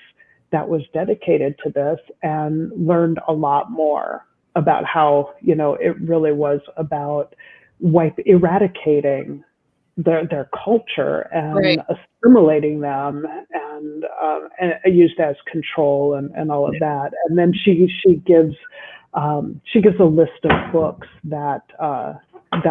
[SPEAKER 2] that was dedicated to this, and learned a lot more about how, it really was about eradicating their culture and assimilating them, and used as control and all of that. And then she gives a list of books that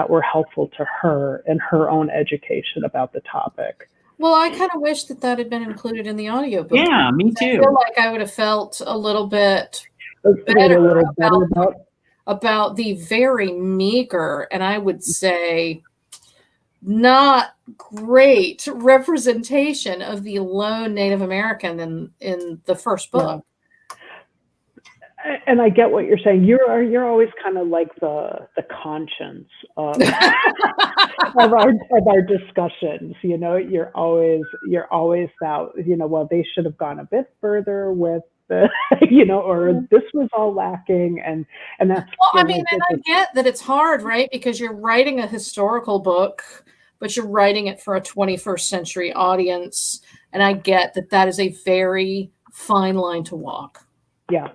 [SPEAKER 2] were helpful to her in her own education about the topic.
[SPEAKER 3] Well, I kind of wish that had been included in the audiobook.
[SPEAKER 1] Yeah, me too.
[SPEAKER 3] I feel like I would have felt a little bit better about the very meager, and I would say not great representation of the lone Native American in the first book.
[SPEAKER 2] And I get what you're saying. You're always kind of like the conscience of our discussions. You're always that. Well, they should have gone a bit further with the, or this was all lacking, and that's.
[SPEAKER 3] Well, I mean, and I get that it's hard, right? Because you're writing a historical book, but you're writing it for a 21st century audience, and I get that is a very fine line to walk.
[SPEAKER 2] Yeah.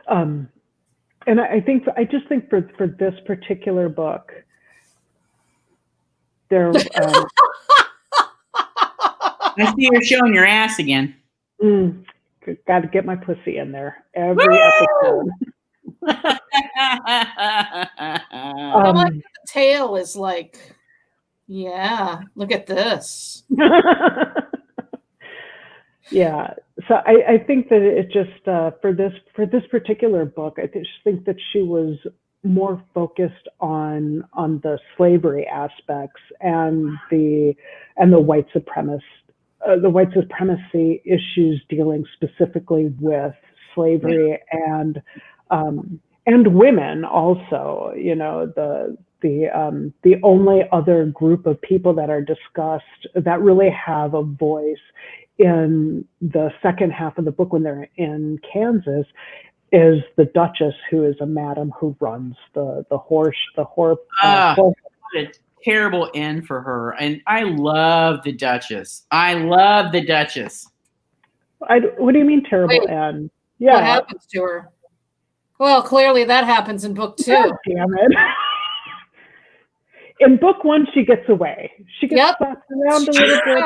[SPEAKER 2] And I just think for this particular book, there.
[SPEAKER 1] I see you're showing your ass again.
[SPEAKER 2] Got to get my pussy in there every episode.
[SPEAKER 3] I like the tail is like, yeah, look at this. Yeah.
[SPEAKER 2] So I think that it just for this particular book, I just think that she was more focused on the slavery aspects and the white supremacy issues dealing specifically with slavery and women also. The only other group of people that are discussed that really have a voice in the second half of the book when they're in Kansas is the Duchess, who is a madam who runs the horse. What
[SPEAKER 1] a terrible end for her. And I love the Duchess. What do
[SPEAKER 2] you mean terrible end?
[SPEAKER 3] Yeah. What happens to her? Well, clearly that happens in book 2.
[SPEAKER 2] God damn it. In book 1, she gets away. She gets slapped around a little bit.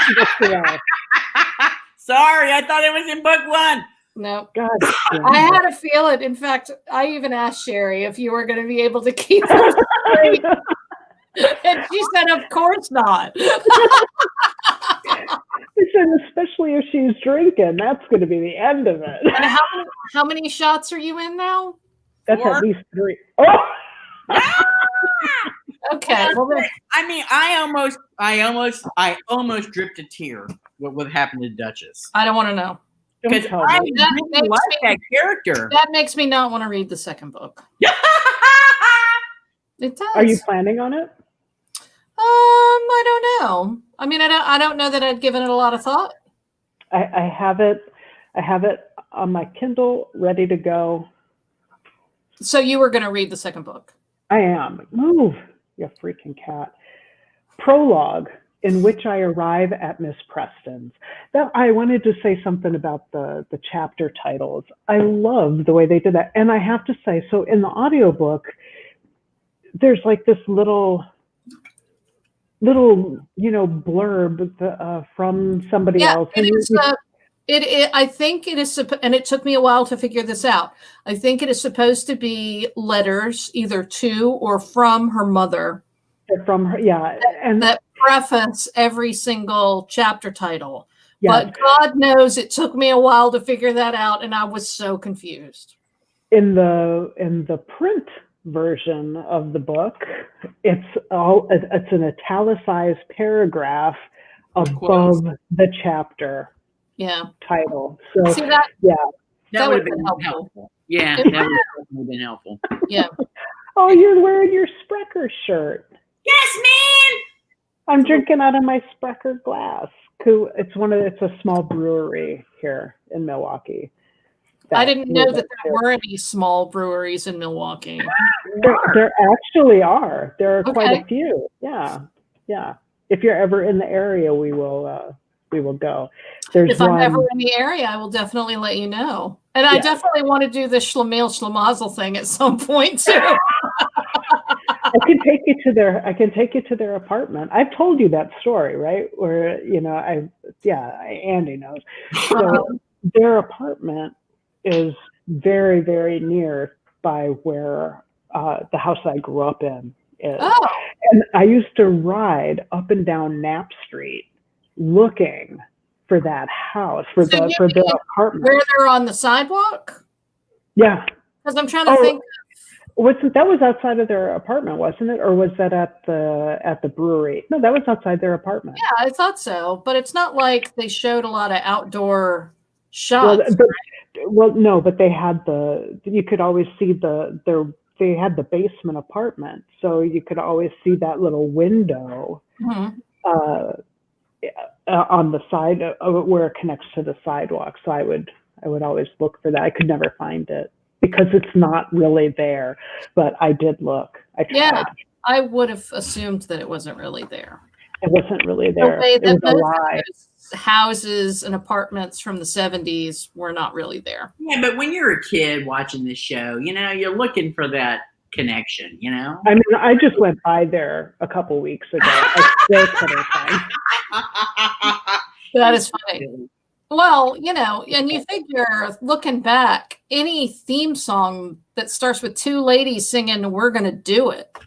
[SPEAKER 2] She gets away.
[SPEAKER 1] Sorry, I thought it was in book 1.
[SPEAKER 3] No.
[SPEAKER 2] God.
[SPEAKER 3] I had a feeling. In fact, I even asked Sherry if you were going to be able to keep her straight. And she said, of course not.
[SPEAKER 2] I and especially if she's drinking, that's going to be the end of it.
[SPEAKER 3] And how many shots are you in now?
[SPEAKER 2] That's
[SPEAKER 1] 4.
[SPEAKER 2] at least 3. Oh!
[SPEAKER 3] Okay. Well, then,
[SPEAKER 1] I mean, I almost dripped a tear. What happened to Duchess?
[SPEAKER 3] I don't want to know.
[SPEAKER 1] Because
[SPEAKER 2] Don't tell
[SPEAKER 1] I
[SPEAKER 2] me.
[SPEAKER 1] really like that character.
[SPEAKER 3] That makes me not want to read the second book. It does.
[SPEAKER 2] Are you planning on it?
[SPEAKER 3] I don't know. I mean, I don't know that I'd given it a lot of thought.
[SPEAKER 2] I have it on my Kindle ready to go.
[SPEAKER 3] So you were going to read the second book.
[SPEAKER 2] I am. Move, you freaking cat. Prologue, in which I arrive at Miss Preston's. That I wanted to say something about the chapter titles. I love the way they did that. And I have to say, so in the audiobook, there's like this little blurb from somebody else.
[SPEAKER 3] I think it is, and it took me a while to figure this out. I think it is supposed to be letters either to or from her mother.
[SPEAKER 2] From her, yeah. And
[SPEAKER 3] that preface every single chapter title.
[SPEAKER 2] Yes.
[SPEAKER 3] But God knows it took me a while to figure that out, and I was so confused.
[SPEAKER 2] In the print version of the book, it's an italicized paragraph above the chapter title. So
[SPEAKER 3] see that?
[SPEAKER 2] Yeah.
[SPEAKER 1] That would have been helpful. Yeah, that would have been helpful.
[SPEAKER 3] Yeah.
[SPEAKER 2] Oh, you're wearing your Sprecher shirt.
[SPEAKER 1] Yes, man.
[SPEAKER 2] I'm drinking out of my Sprecher glass. It's a small brewery here in Milwaukee.
[SPEAKER 3] I didn't know that there were any small breweries in Milwaukee.
[SPEAKER 2] There actually are. There are quite a few. Yeah. If you're ever in the area, we will go.
[SPEAKER 3] If I'm ever in the area, I will definitely let you know. And I definitely want to do the Schlemiel Schlemazel thing at some point too.
[SPEAKER 2] I can take you to their apartment. I've told you that story, right? Where Andy knows. So their apartment is very, very near by where the house I grew up in is. Oh. And I used to ride up and down Knapp Street looking for that house, for their apartment.
[SPEAKER 3] Where they're on the sidewalk?
[SPEAKER 2] Yeah.
[SPEAKER 3] Because I'm trying to think.
[SPEAKER 2] That was outside of their apartment, wasn't it? Or was that at the brewery? No, that was outside their apartment.
[SPEAKER 3] Yeah, I thought so. But it's not like they showed a lot of outdoor shots.
[SPEAKER 2] No, but they had you could always see they had the basement apartment. So you could always see that little window on the side of it where it connects to the sidewalk. So I would always look for that. I could never find it because it's not really there, but I did look. I tried. Yeah,
[SPEAKER 3] I would have assumed that it wasn't really there.
[SPEAKER 2] It wasn't really there.
[SPEAKER 3] The way that
[SPEAKER 2] it was a lie.
[SPEAKER 3] Houses and apartments from the 70s were not really there.
[SPEAKER 1] Yeah, but when you're a kid watching this show, you're looking for that connection, I
[SPEAKER 2] mean, I just went by there a couple weeks ago. I still couldn't find.
[SPEAKER 3] That is funny. Well, and you figure, looking back, any theme song that starts with two ladies singing, "We're gonna do it."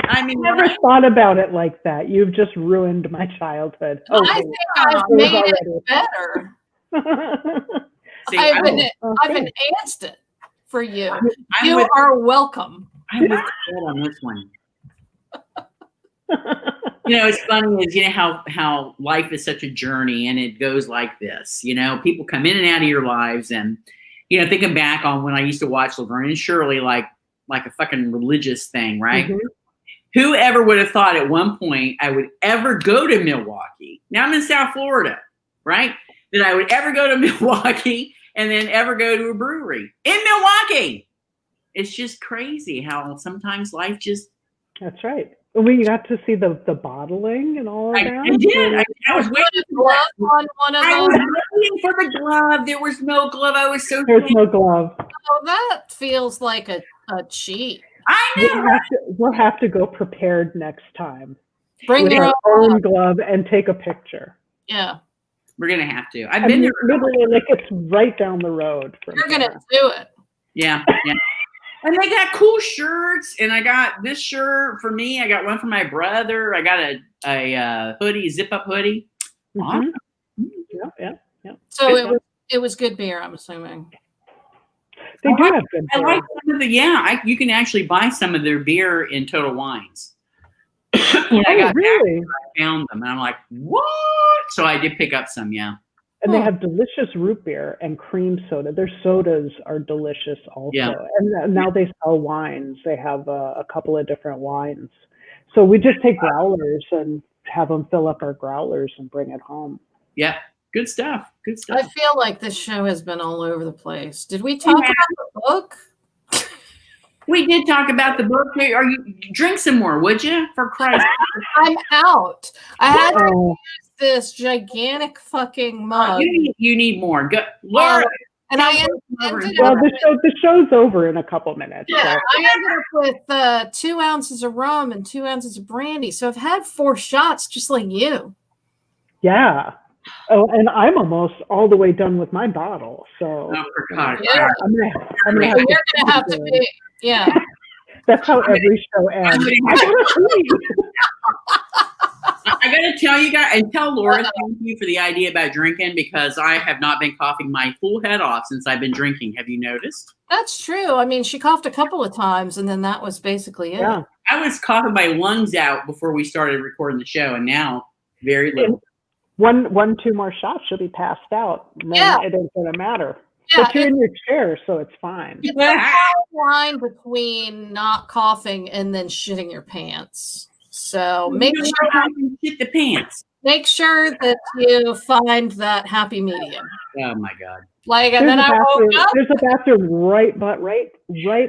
[SPEAKER 1] I mean,
[SPEAKER 2] never thought about it like that. You've just ruined my childhood.
[SPEAKER 3] I think I've made it better.
[SPEAKER 1] See,
[SPEAKER 3] I've enhanced it for you. You are welcome.
[SPEAKER 1] I'm with Ed on this one. It's funny is how life is such a journey, and it goes like this. People come in and out of your lives, and thinking back on when I used to watch Laverne and Shirley like a fucking religious thing, right? Mm-hmm. Whoever would have thought at one point I would ever go to Milwaukee? Now I'm in South Florida, right? That I would ever go to Milwaukee and then ever go to a brewery in Milwaukee. It's just crazy how sometimes life just.
[SPEAKER 2] That's right. We got to see the bottling and all of that.
[SPEAKER 1] I did. I was waiting for
[SPEAKER 3] glove on one of them.
[SPEAKER 1] I was waiting for the glove. There was no glove. I was so.
[SPEAKER 2] There's no glove.
[SPEAKER 3] Oh, that feels like a cheat.
[SPEAKER 1] I know.
[SPEAKER 2] We'll have to go prepared next time.
[SPEAKER 3] Bring your
[SPEAKER 2] own glove and take a picture.
[SPEAKER 3] Yeah,
[SPEAKER 1] we're gonna have to. I've been there.
[SPEAKER 2] Literally, like it's right down the road.
[SPEAKER 3] You're gonna do it.
[SPEAKER 1] Yeah. And they got cool shirts, and I got this shirt for me. I got one for my brother. I got a hoodie, zip-up hoodie. Awesome.
[SPEAKER 2] Yeah.
[SPEAKER 3] So it was good beer, I'm assuming.
[SPEAKER 2] They do have good
[SPEAKER 1] I
[SPEAKER 2] beer.
[SPEAKER 1] like some of the you can actually buy some of their beer in Total Wines. When I got
[SPEAKER 2] really?
[SPEAKER 1] back, I found them, and I'm like, what? So I did pick up some, yeah.
[SPEAKER 2] And they have delicious root beer and cream soda. Their sodas are delicious also.
[SPEAKER 1] Yeah.
[SPEAKER 2] And now they sell wines. They have a couple of different wines. So we just take growlers and have them fill up our growlers and bring it home.
[SPEAKER 1] Yeah. Good stuff. Good stuff.
[SPEAKER 3] I feel like this show has been all over the place. Did we talk about the book?
[SPEAKER 1] We did talk about the book. Drink some more, would you? For Christ's sake.
[SPEAKER 3] I'm out. I had to use this gigantic fucking mug.
[SPEAKER 1] You need more. Go, Laura.
[SPEAKER 3] And I ended
[SPEAKER 2] well,
[SPEAKER 3] up
[SPEAKER 2] the show's over in a couple minutes.
[SPEAKER 3] Yeah,
[SPEAKER 2] So.
[SPEAKER 3] I ended up with 2 ounces of rum and 2 ounces of brandy. So I've had 4 shots, just like you.
[SPEAKER 2] Yeah. Oh, and I'm almost all the way done with my bottle. So
[SPEAKER 1] for God.
[SPEAKER 3] Yeah.
[SPEAKER 2] I'm gonna
[SPEAKER 3] You're gonna have to be. Yeah.
[SPEAKER 2] That's how every show ends.
[SPEAKER 1] I gotta tell you guys, and tell Laura thank you for the idea about drinking, because I have not been coughing my full head off since I've been drinking. Have you noticed?
[SPEAKER 3] That's true. I mean, she coughed a couple of times, and then that was basically it.
[SPEAKER 2] Yeah.
[SPEAKER 1] I was coughing my lungs out before we started recording the show, and now very little.
[SPEAKER 2] Two more shots, she'll be passed out. And
[SPEAKER 3] Yeah.
[SPEAKER 2] It ain't gonna matter.
[SPEAKER 3] Yeah,
[SPEAKER 2] But you're in your chair, so it's fine.
[SPEAKER 3] it's a fine line between not coughing and then shitting your pants. So make sure that you find that happy medium.
[SPEAKER 1] Oh my God!
[SPEAKER 3] Like, and then I woke up.
[SPEAKER 2] There's a bathroom right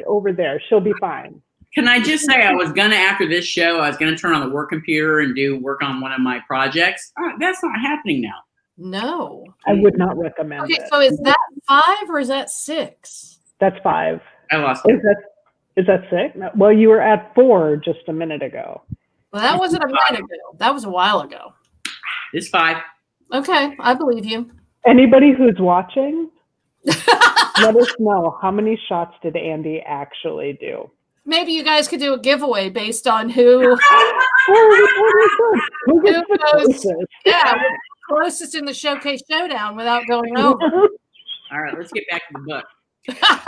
[SPEAKER 2] over there. She'll be fine.
[SPEAKER 1] Can I just say, I was gonna, after this show, I was gonna turn on the work computer and do work on one of my projects. That's not happening now.
[SPEAKER 3] No,
[SPEAKER 2] I would not recommend it.
[SPEAKER 3] So is that 5 or is that 6?
[SPEAKER 2] That's 5.
[SPEAKER 1] I lost it.
[SPEAKER 2] Is that 6? No, well, you were at 4 just a minute ago.
[SPEAKER 3] Well, that wasn't a minute ago. That was a while ago.
[SPEAKER 1] It's 5.
[SPEAKER 3] Okay, I believe you.
[SPEAKER 2] Anybody who's watching, let us know, how many shots did Andy actually do?
[SPEAKER 3] Maybe you guys could do a giveaway based on who
[SPEAKER 2] Who gets the
[SPEAKER 3] goes,
[SPEAKER 2] closest?
[SPEAKER 3] yeah, closest in the showcase showdown without going over.
[SPEAKER 1] All right, let's get back to the book.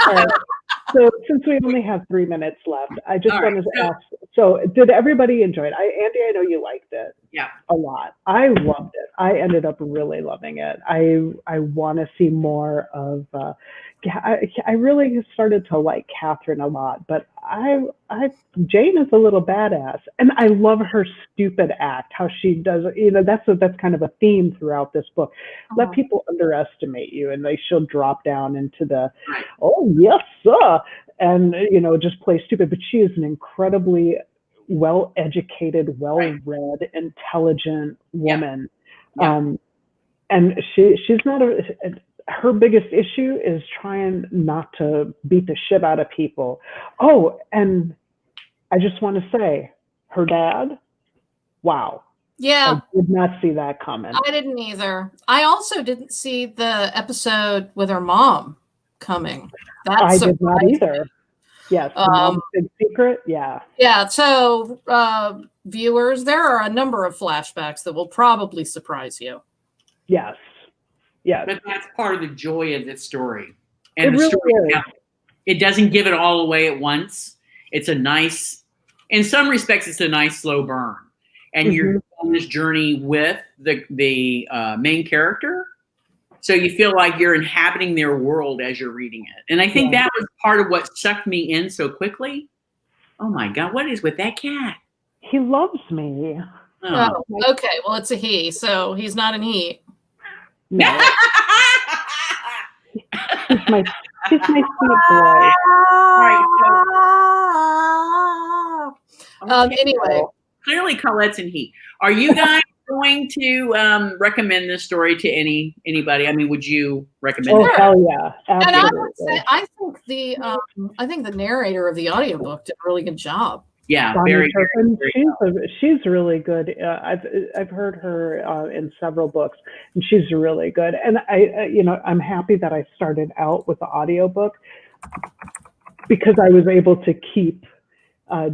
[SPEAKER 2] All right. So since we only have 3 minutes left, I just wanted to ask, so did everybody enjoy it? Andy, I know you liked it.
[SPEAKER 1] Yeah.
[SPEAKER 2] A lot. I loved it. I ended up really loving it. I want to see more of, I really started to like Catherine a lot, but Jane is a little badass, and I love her stupid act, how she does, that's kind of a theme throughout this book. Let people underestimate you, and she'll drop down into the, oh yes sir, and just play stupid, but she is an incredibly well-educated, well-read, intelligent woman. And she's not her biggest issue is trying not to beat the shit out of people. Oh, and I just want to say, her dad, wow.
[SPEAKER 3] Yeah.
[SPEAKER 2] I did not see that coming.
[SPEAKER 3] I didn't either. I also didn't see the episode with her mom coming.
[SPEAKER 2] I did not either. Yes. Mom's big secret. Yeah.
[SPEAKER 3] Yeah. So, viewers, there are a number of flashbacks that will probably surprise you.
[SPEAKER 2] Yes. Yes.
[SPEAKER 1] But that's part of the joy of this story. And
[SPEAKER 2] it
[SPEAKER 1] the
[SPEAKER 2] really
[SPEAKER 1] story,
[SPEAKER 2] is.
[SPEAKER 1] It doesn't give it all away at once. It's a nice, in some respects, it's a nice slow burn. And you're on this journey with the main character. So you feel like you're inhabiting their world as you're reading it. And I think that was part of what sucked me in so quickly. Oh my God, what is with that cat?
[SPEAKER 2] He loves me.
[SPEAKER 3] Oh, okay. Well, it's a he, so he's not an he.
[SPEAKER 2] No. he's my sweet boy.
[SPEAKER 3] Anyway.
[SPEAKER 1] Clearly Colette's in heat. Are you guys going to recommend this story to anybody? I mean, would you recommend it?
[SPEAKER 2] Oh, hell yeah. Absolutely.
[SPEAKER 3] And I would say, I think the narrator of the audiobook did a really good job.
[SPEAKER 1] Yeah,
[SPEAKER 2] very,
[SPEAKER 1] very
[SPEAKER 2] she's really good. I've heard her in several books, and she's really good. And I'm happy that I started out with the audiobook because I was able to keep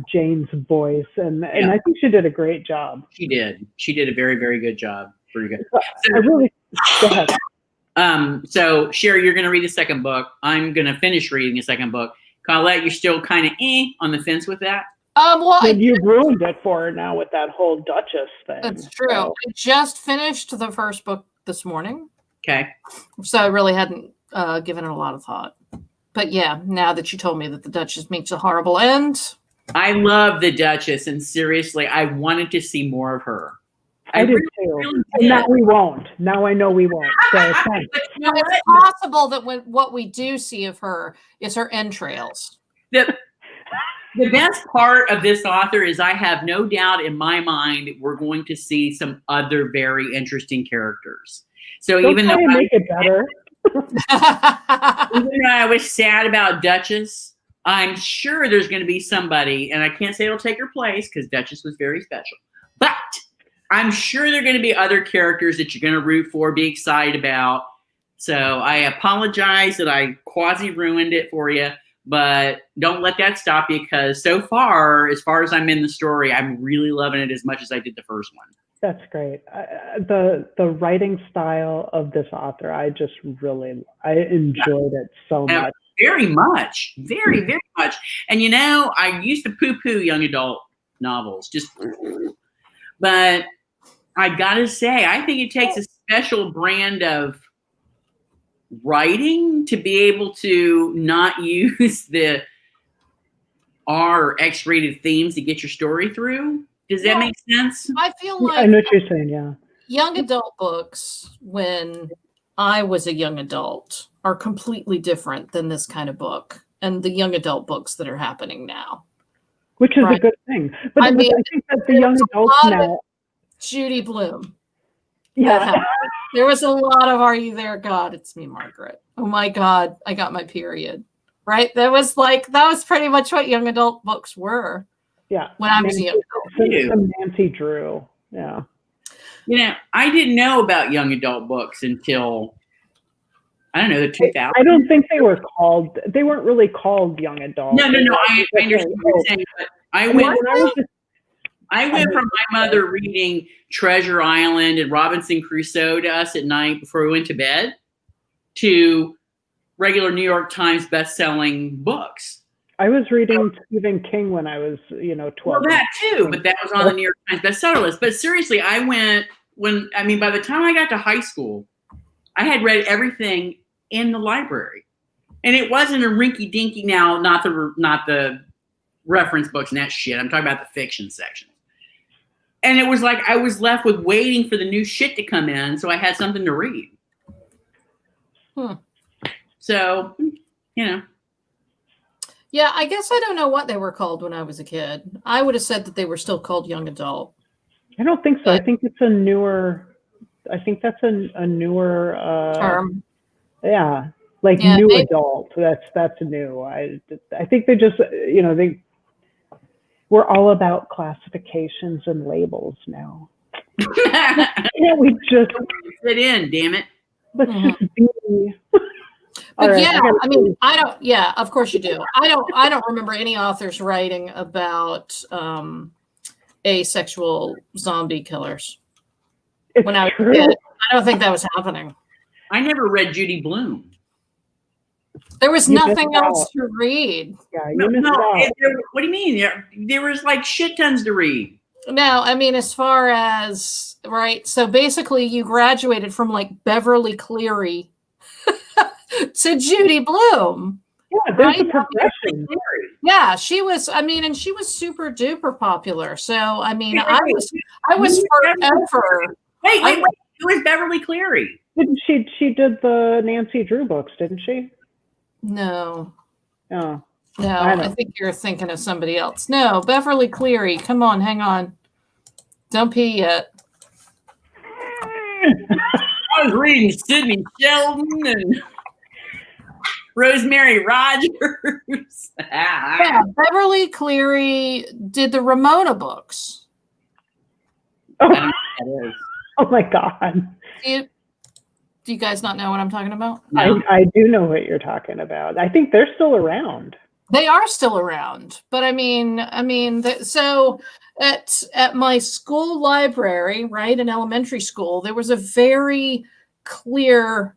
[SPEAKER 2] Jane's voice, and I think she did a great job.
[SPEAKER 1] She did a very, very good job. pretty good.
[SPEAKER 2] I really go ahead.
[SPEAKER 1] So Sherry, you're going to read the second book. I'm going to finish reading the second book. Colette, you're still kind of on the fence with that.
[SPEAKER 3] Well,
[SPEAKER 2] you ruined it for her now with that whole Duchess thing.
[SPEAKER 3] That's true.
[SPEAKER 2] So.
[SPEAKER 3] I just finished the first book this morning.
[SPEAKER 1] Okay.
[SPEAKER 3] So I really hadn't given it a lot of thought. But yeah, now that you told me that the Duchess meets a horrible end.
[SPEAKER 1] I love the Duchess, and seriously, I wanted to see more of her.
[SPEAKER 2] I did too.
[SPEAKER 1] Really
[SPEAKER 2] and now we won't. Now I know we won't. So thanks.
[SPEAKER 3] It's possible that what we do see of her is her entrails.
[SPEAKER 1] The best part of this author is I have no doubt in my mind we're going to see some other very interesting characters. So even though
[SPEAKER 2] make it better.
[SPEAKER 1] Even though I was sad about Duchess, I'm sure there's going to be somebody, and I can't say it'll take her place because Duchess was very special. But I'm sure there are going to be other characters that you're going to root for, be excited about. So I apologize that I quasi ruined it for you, but don't let that stop you because so far as I'm in the story, I'm really loving it as much as I did the first one.
[SPEAKER 2] That's great. The writing style of this author, I enjoyed it so much.
[SPEAKER 1] Very much. Very, very much. And I used to poo-poo young adult novels, but I gotta say, I think it takes a special brand of writing to be able to not use the R X-rated themes to get your story through. Does that make sense?
[SPEAKER 3] I feel like
[SPEAKER 2] I know what you're saying, yeah.
[SPEAKER 3] Young adult books, when I was a young adult, are completely different than this kind of book and the young adult books that are happening now.
[SPEAKER 2] Which is a good thing. But I think that the young adults now...
[SPEAKER 3] Judy Blume.
[SPEAKER 2] Yeah.
[SPEAKER 3] There was a lot of "Are you there, God? It's me, Margaret." Oh my God, I got my period. Right? That was pretty much what young adult books were.
[SPEAKER 2] Yeah.
[SPEAKER 3] When I was a young adult.
[SPEAKER 2] Some Nancy Drew. Yeah.
[SPEAKER 1] I didn't know about young adult books until I don't know, the 2000s.
[SPEAKER 2] I don't think they weren't really called young adult.
[SPEAKER 1] No. I understand what you're saying, but I went from my mother reading Treasure Island and Robinson Crusoe to us at night before we went to bed to regular New York Times best-selling books.
[SPEAKER 2] I was reading Stephen King when I was, 12.
[SPEAKER 1] Well, that too, but that was on the New York Times bestseller list. But seriously, by the time I got to high school, I had read everything in the library. And it wasn't a rinky-dinky now, not the reference books and that shit. I'm talking about the fiction section. And it was like I was left with waiting for the new shit to come in, so I had something to read. So,
[SPEAKER 3] Yeah, I guess I don't know what they were called when I was a kid. I would have said that they were still called young adult.
[SPEAKER 2] I don't think so. I think it's a newer. I think that's a newer
[SPEAKER 3] term.
[SPEAKER 2] Yeah, new adult. That's new. I think they just we're all about classifications and labels now. We just
[SPEAKER 1] fit in, damn it.
[SPEAKER 2] Let's just be.
[SPEAKER 3] But right, I mean, I don't. Yeah, of course you do. I don't remember any authors writing about asexual zombie killers. When I was a kid, I don't think that was happening.
[SPEAKER 1] I never read Judy Blume.
[SPEAKER 3] There was nothing else to read.
[SPEAKER 2] Yeah,
[SPEAKER 1] what do you mean? There was shit tons to read.
[SPEAKER 3] No, I mean, as far as so basically, you graduated from Beverly Cleary to Judy Blume.
[SPEAKER 2] Yeah, there's a progression.
[SPEAKER 3] Yeah, she was. I mean, and she was super duper popular. So I mean, I was forever.
[SPEAKER 1] Wait! Who is Beverly Cleary?
[SPEAKER 2] Didn't she? She did the Nancy Drew books, didn't she?
[SPEAKER 3] No.
[SPEAKER 2] Oh.
[SPEAKER 3] No, I think you're thinking of somebody else. No, Beverly Cleary. Come on, hang on. Don't pee yet.
[SPEAKER 1] I was reading Sidney Sheldon and Rosemary Rogers.
[SPEAKER 3] Yeah, Beverly Cleary did the Ramona books.
[SPEAKER 2] Oh, oh my God.
[SPEAKER 3] Do you guys not know what I'm talking about?
[SPEAKER 2] No. I do know what you're talking about. I think they're still around.
[SPEAKER 3] They are still around, but so at my school library, right, in elementary school, there was a very clear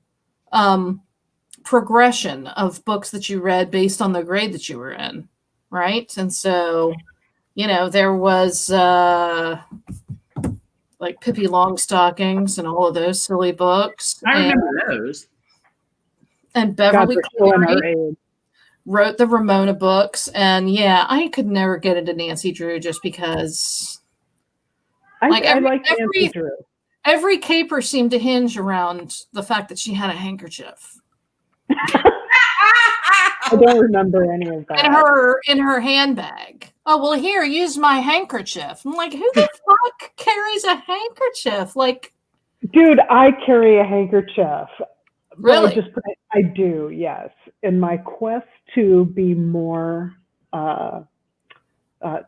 [SPEAKER 3] progression of books that you read based on the grade that you were in, right? And so, there was like Pippi Longstockings and all of those silly books.
[SPEAKER 1] I remember those.
[SPEAKER 3] And Beverly
[SPEAKER 2] Cleary
[SPEAKER 3] wrote the Ramona books. And yeah, I could never get into Nancy Drew just because
[SPEAKER 2] I like Nancy Drew.
[SPEAKER 3] Every caper seemed to hinge around the fact that she had a handkerchief.
[SPEAKER 2] I don't remember any of that.
[SPEAKER 3] In her handbag. Oh, well, here, use my handkerchief. I'm like, who the fuck carries a handkerchief? Like,
[SPEAKER 2] dude, I carry a handkerchief.
[SPEAKER 3] Really?
[SPEAKER 2] I do, yes. In my quest to be more,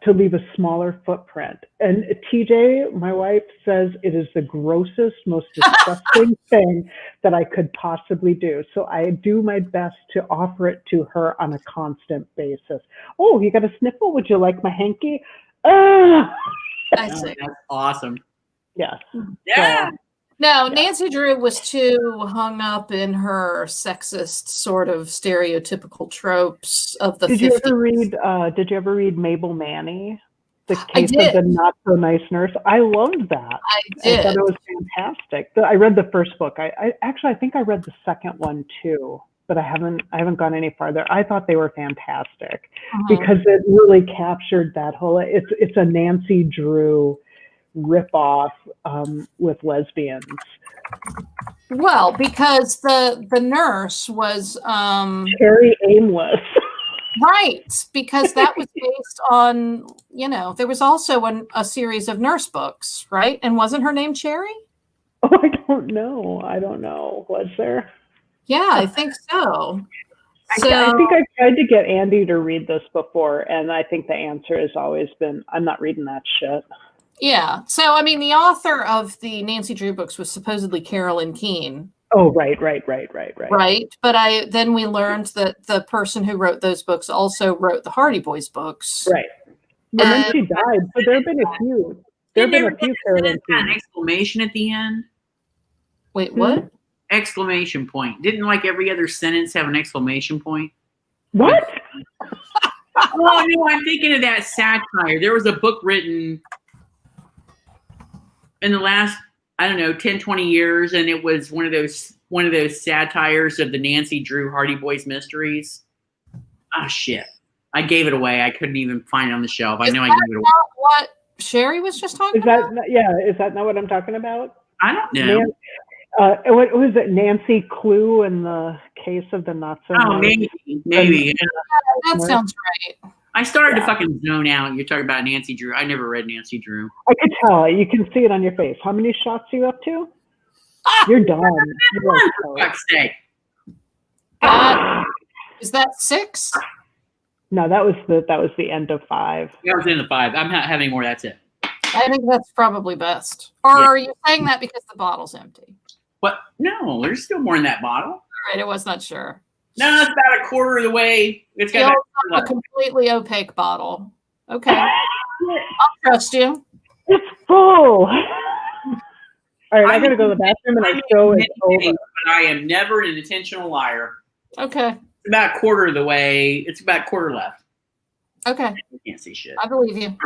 [SPEAKER 2] to leave a smaller footprint. And TJ, my wife, says it is the grossest, most disgusting thing that I could possibly do. So I do my best to offer it to her on a constant basis. Oh, you got a sniffle? Would you like my hanky?
[SPEAKER 3] I see.
[SPEAKER 1] That's awesome.
[SPEAKER 2] Yes.
[SPEAKER 1] Yeah.
[SPEAKER 3] No, Nancy Drew was too hung up in her sexist sort of stereotypical tropes of the 50s.
[SPEAKER 2] Did you ever read Mabel Manny? The Case of the Not So Nice Nurse. I loved that.
[SPEAKER 3] I did.
[SPEAKER 2] I thought it was fantastic. I read the first book. I think I read the second one too, but I haven't gone any farther. I thought they were fantastic because it really captured that whole. It's a Nancy Drew ripoff with lesbians.
[SPEAKER 3] Well, because the nurse was
[SPEAKER 2] very aimless.
[SPEAKER 3] Right, because that was based on, there was also a series of nurse books, right? And wasn't her name Cherry?
[SPEAKER 2] Oh, I don't know. Was there?
[SPEAKER 3] Yeah, I think so.
[SPEAKER 2] I think I tried to get Andy to read this before, and I think the answer has always been, I'm not reading that shit.
[SPEAKER 3] Yeah. So, I mean, the author of the Nancy Drew books was supposedly Carolyn Keene.
[SPEAKER 2] Oh, right.
[SPEAKER 3] Right. But then we learned that the person who wrote those books also wrote the Hardy Boys books.
[SPEAKER 2] Right. But then she died. So there have been a few.
[SPEAKER 1] Carolyn Keene. An exclamation at the end.
[SPEAKER 3] Wait, what?
[SPEAKER 1] Exclamation point. Didn't like every other sentence have an exclamation point?
[SPEAKER 2] What?
[SPEAKER 1] Oh, no, I'm thinking of that satire. There was a book written in the last, 10, 20 years, and it was one of those satires of the Nancy Drew Hardy Boys mysteries. Oh, shit. I gave it away. I couldn't even find it on the shelf. I know I gave it away.
[SPEAKER 3] Not what Sherry was just talking about?
[SPEAKER 2] Is that not what I'm talking about?
[SPEAKER 1] I don't know.
[SPEAKER 2] What was it? Nancy Clue in the Case of the Not So Nice?
[SPEAKER 1] Maybe.
[SPEAKER 3] Yeah, that sounds right.
[SPEAKER 1] I started to fucking zone out. You're talking about Nancy Drew. I never read Nancy Drew.
[SPEAKER 2] I could tell. You can see it on your face. How many shots are you up to? You're done.
[SPEAKER 1] For fuck's sake.
[SPEAKER 3] Is that 6?
[SPEAKER 2] No, that was the end of 5.
[SPEAKER 1] That was the end of 5. I'm not having more. That's it.
[SPEAKER 3] I think that's probably best. Or are you saying that because the bottle's empty?
[SPEAKER 1] What? No, there's still more in that bottle.
[SPEAKER 3] All right, I was not sure.
[SPEAKER 1] No, it's about a quarter of the way. It's got
[SPEAKER 3] a completely opaque bottle. Okay. I'll trust you.
[SPEAKER 2] It's full. All right, I gotta go to the bathroom and I show it over.
[SPEAKER 1] But I am never an intentional liar.
[SPEAKER 3] Okay.
[SPEAKER 1] It's about a quarter of the way. It's about a quarter left.
[SPEAKER 3] Okay.
[SPEAKER 1] You can't see shit.
[SPEAKER 3] I believe you.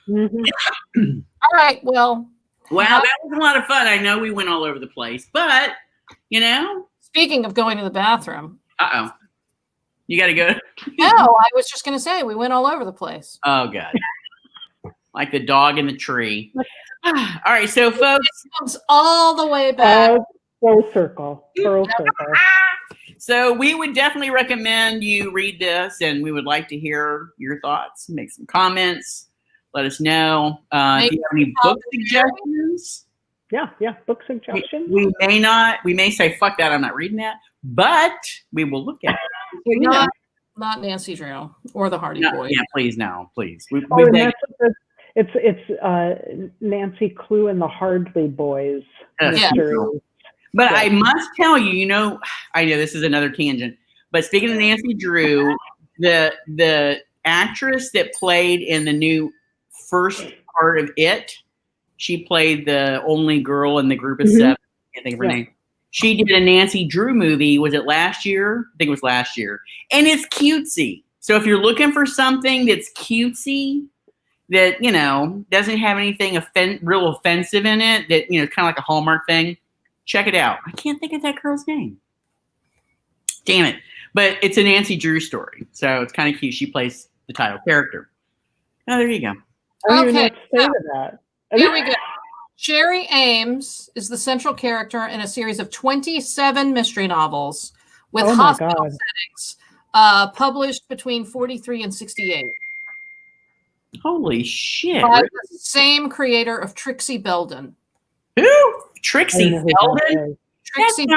[SPEAKER 3] Mm-hmm. All right. Well,
[SPEAKER 1] that was a lot of fun. I know we went all over the place, but
[SPEAKER 3] Speaking of going to the bathroom.
[SPEAKER 1] You got to go.
[SPEAKER 3] No, I was just going to say we went all over the place.
[SPEAKER 1] Oh, God. Like the dog in the tree. All right. So, folks.
[SPEAKER 3] This comes all the way back.
[SPEAKER 2] Full circle.
[SPEAKER 1] So we would definitely recommend you read this, and we would like to hear your thoughts. Make some comments. Let us know if you have any book suggestions.
[SPEAKER 2] Yeah, book suggestions.
[SPEAKER 1] We may say, fuck that, I'm not reading that, but we will look at it.
[SPEAKER 3] Not Nancy Drew or the Hardy Boys.
[SPEAKER 1] Yeah, please, no, please.
[SPEAKER 2] It's Nancy Clue and the Hardly Boys.
[SPEAKER 1] But I must tell you, I know this is another tangent, but speaking of Nancy Drew, the actress that played in the new first part of It. She played the only girl in the group of seven. I can't think of her name. She did a Nancy Drew movie. Was it last year? I think it was last year. And it's cutesy. So if you're looking for something that's cutesy, that, doesn't have anything real offensive in it, that, kind of like a Hallmark thing, check it out. I can't think of that girl's name. Damn it. But it's a Nancy Drew story. So it's kind of cute. She plays the title character. Oh, there you go.
[SPEAKER 2] I don't even know what to say to that.
[SPEAKER 3] Here we go. Sherry Ames is the central character in a series of 27 mystery novels with hospital settings, published between 43 and 68.
[SPEAKER 1] Holy shit.
[SPEAKER 3] By the same creator of Trixie Belden.
[SPEAKER 1] Who? Trixie Belden?
[SPEAKER 3] Trixie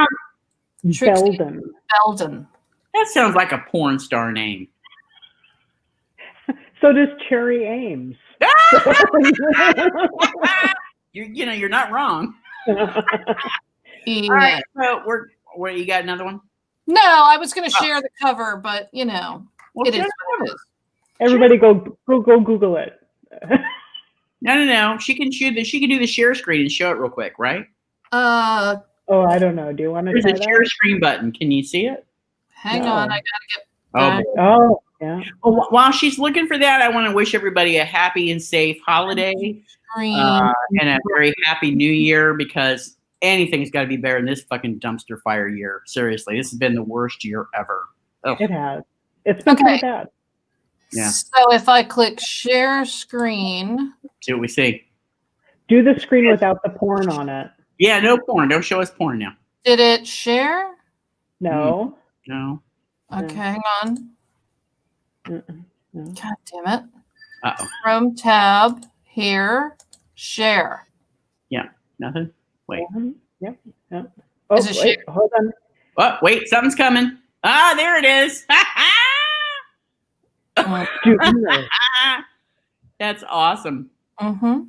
[SPEAKER 3] Belden.
[SPEAKER 1] That sounds like a porn star name.
[SPEAKER 2] So does Cherry Ames.
[SPEAKER 1] You're not wrong.
[SPEAKER 3] Yeah.
[SPEAKER 1] All right, so you got another one?
[SPEAKER 3] No, I was going to share the cover, but it is what it is.
[SPEAKER 2] Everybody go Google it.
[SPEAKER 1] No. She can do the share screen and show it real quick, right?
[SPEAKER 2] I don't know. Do you want to try that?
[SPEAKER 1] There's a share screen button. Can you see it?
[SPEAKER 3] Hang on, I gotta get.
[SPEAKER 2] Oh, yeah.
[SPEAKER 1] Well, while she's looking for that, I want to wish everybody a happy and safe holiday and a very happy New Year, because anything's got to be better than this fucking dumpster fire year. Seriously, this has been the worst year ever. Ugh.
[SPEAKER 2] It has. It's been pretty bad.
[SPEAKER 1] Yeah.
[SPEAKER 3] So if I click share screen,
[SPEAKER 1] See what we see.
[SPEAKER 2] Do the screen without the porn on it.
[SPEAKER 1] Yeah, no porn. Don't show us porn now.
[SPEAKER 3] Did it share?
[SPEAKER 2] No.
[SPEAKER 1] No.
[SPEAKER 3] Okay, hang on.
[SPEAKER 2] No.
[SPEAKER 3] God damn it.
[SPEAKER 1] Uh-oh.
[SPEAKER 3] Chrome tab here, share.
[SPEAKER 1] Yeah. Nothing. Wait.
[SPEAKER 2] Yep. Oh,
[SPEAKER 3] Is it
[SPEAKER 2] wait, hold on.
[SPEAKER 1] Oh, wait. Something's coming. Ah, there it is. That's awesome.
[SPEAKER 3] Mm-hmm.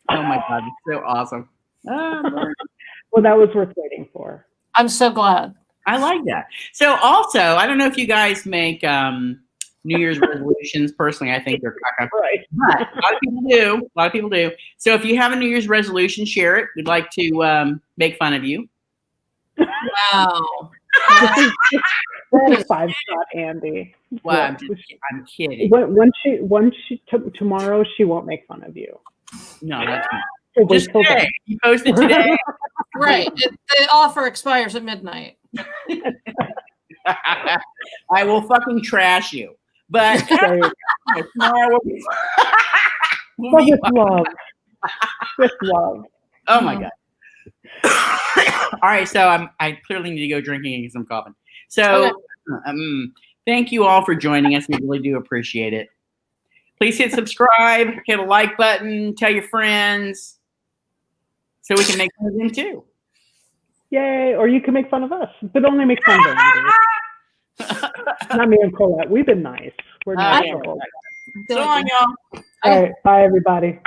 [SPEAKER 1] Oh my God, it's so awesome.
[SPEAKER 2] Well, that was worth waiting for.
[SPEAKER 3] I'm so glad.
[SPEAKER 1] I like that. So also, I don't know if you guys make New Year's resolutions. Personally, I think they're caca.
[SPEAKER 2] Right.
[SPEAKER 1] But a lot of people do. So if you have a New Year's resolution, share it. We'd like to make fun of you.
[SPEAKER 3] Wow.
[SPEAKER 2] That is 5-shot Andy.
[SPEAKER 1] Well, I'm kidding.
[SPEAKER 2] Once she tomorrow, she won't make fun of you.
[SPEAKER 1] No, that's not. Just today. You posted today.
[SPEAKER 3] Right. The offer expires at midnight.
[SPEAKER 1] I will fucking trash you. But tomorrow
[SPEAKER 2] with love. With love.
[SPEAKER 1] Oh my God. All right, so I clearly need to go drinking and get some coffee. So thank you all for joining us. We really do appreciate it. Please hit subscribe, hit a like button, tell your friends, so we can make fun of them too.
[SPEAKER 2] Yay! Or you can make fun of us, but only make fun of Andy. Not me and Colette. We've been nice. We're nice.
[SPEAKER 1] So long, y'all.
[SPEAKER 2] All right. Bye, everybody.